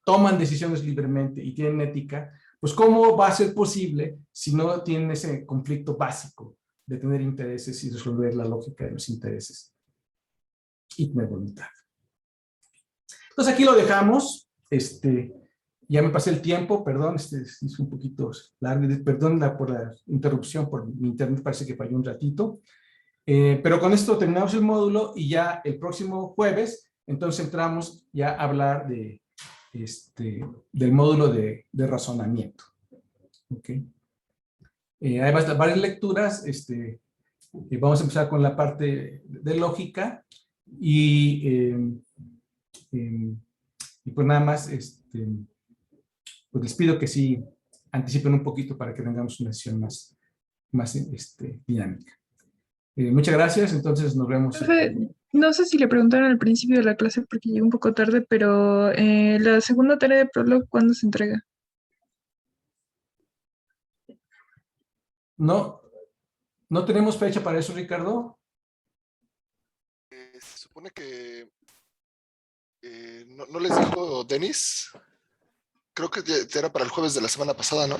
toman decisiones libremente y tienen ética, pues ¿cómo va a ser posible si no tienen ese conflicto básico de tener intereses y resolver la lógica de los intereses y tener voluntad? Entonces aquí lo dejamos. Ya me pasé el tiempo, perdón, es un poquito largo, perdón por la interrupción, por mi internet parece que falló un ratito. Pero con esto terminamos el módulo y ya el próximo jueves, entonces entramos ya a hablar del módulo de razonamiento. ¿Okay? Hay varias lecturas, vamos a empezar con la parte de lógica y pues nada más, pues les pido que sí anticipen un poquito para que tengamos una sesión más dinámica. Muchas gracias, entonces nos vemos. Profe, no sé si le preguntaron al principio de la clase porque llegué un poco tarde, pero la segunda tarea de Prolog, ¿cuándo se entrega? No tenemos fecha para eso, Ricardo. Se supone que no les dijo Denis. Creo que ya era para el jueves de la semana pasada, ¿no?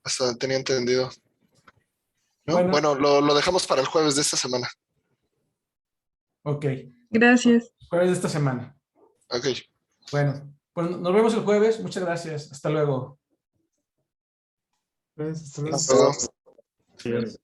Hasta tenía entendido. ¿No? Bueno, lo dejamos para el jueves de esta semana. Ok. Gracias. Jueves de esta semana. Ok. Bueno, pues nos vemos el jueves. Muchas gracias. Hasta luego. Gracias, hasta luego. Hasta luego. Cheers.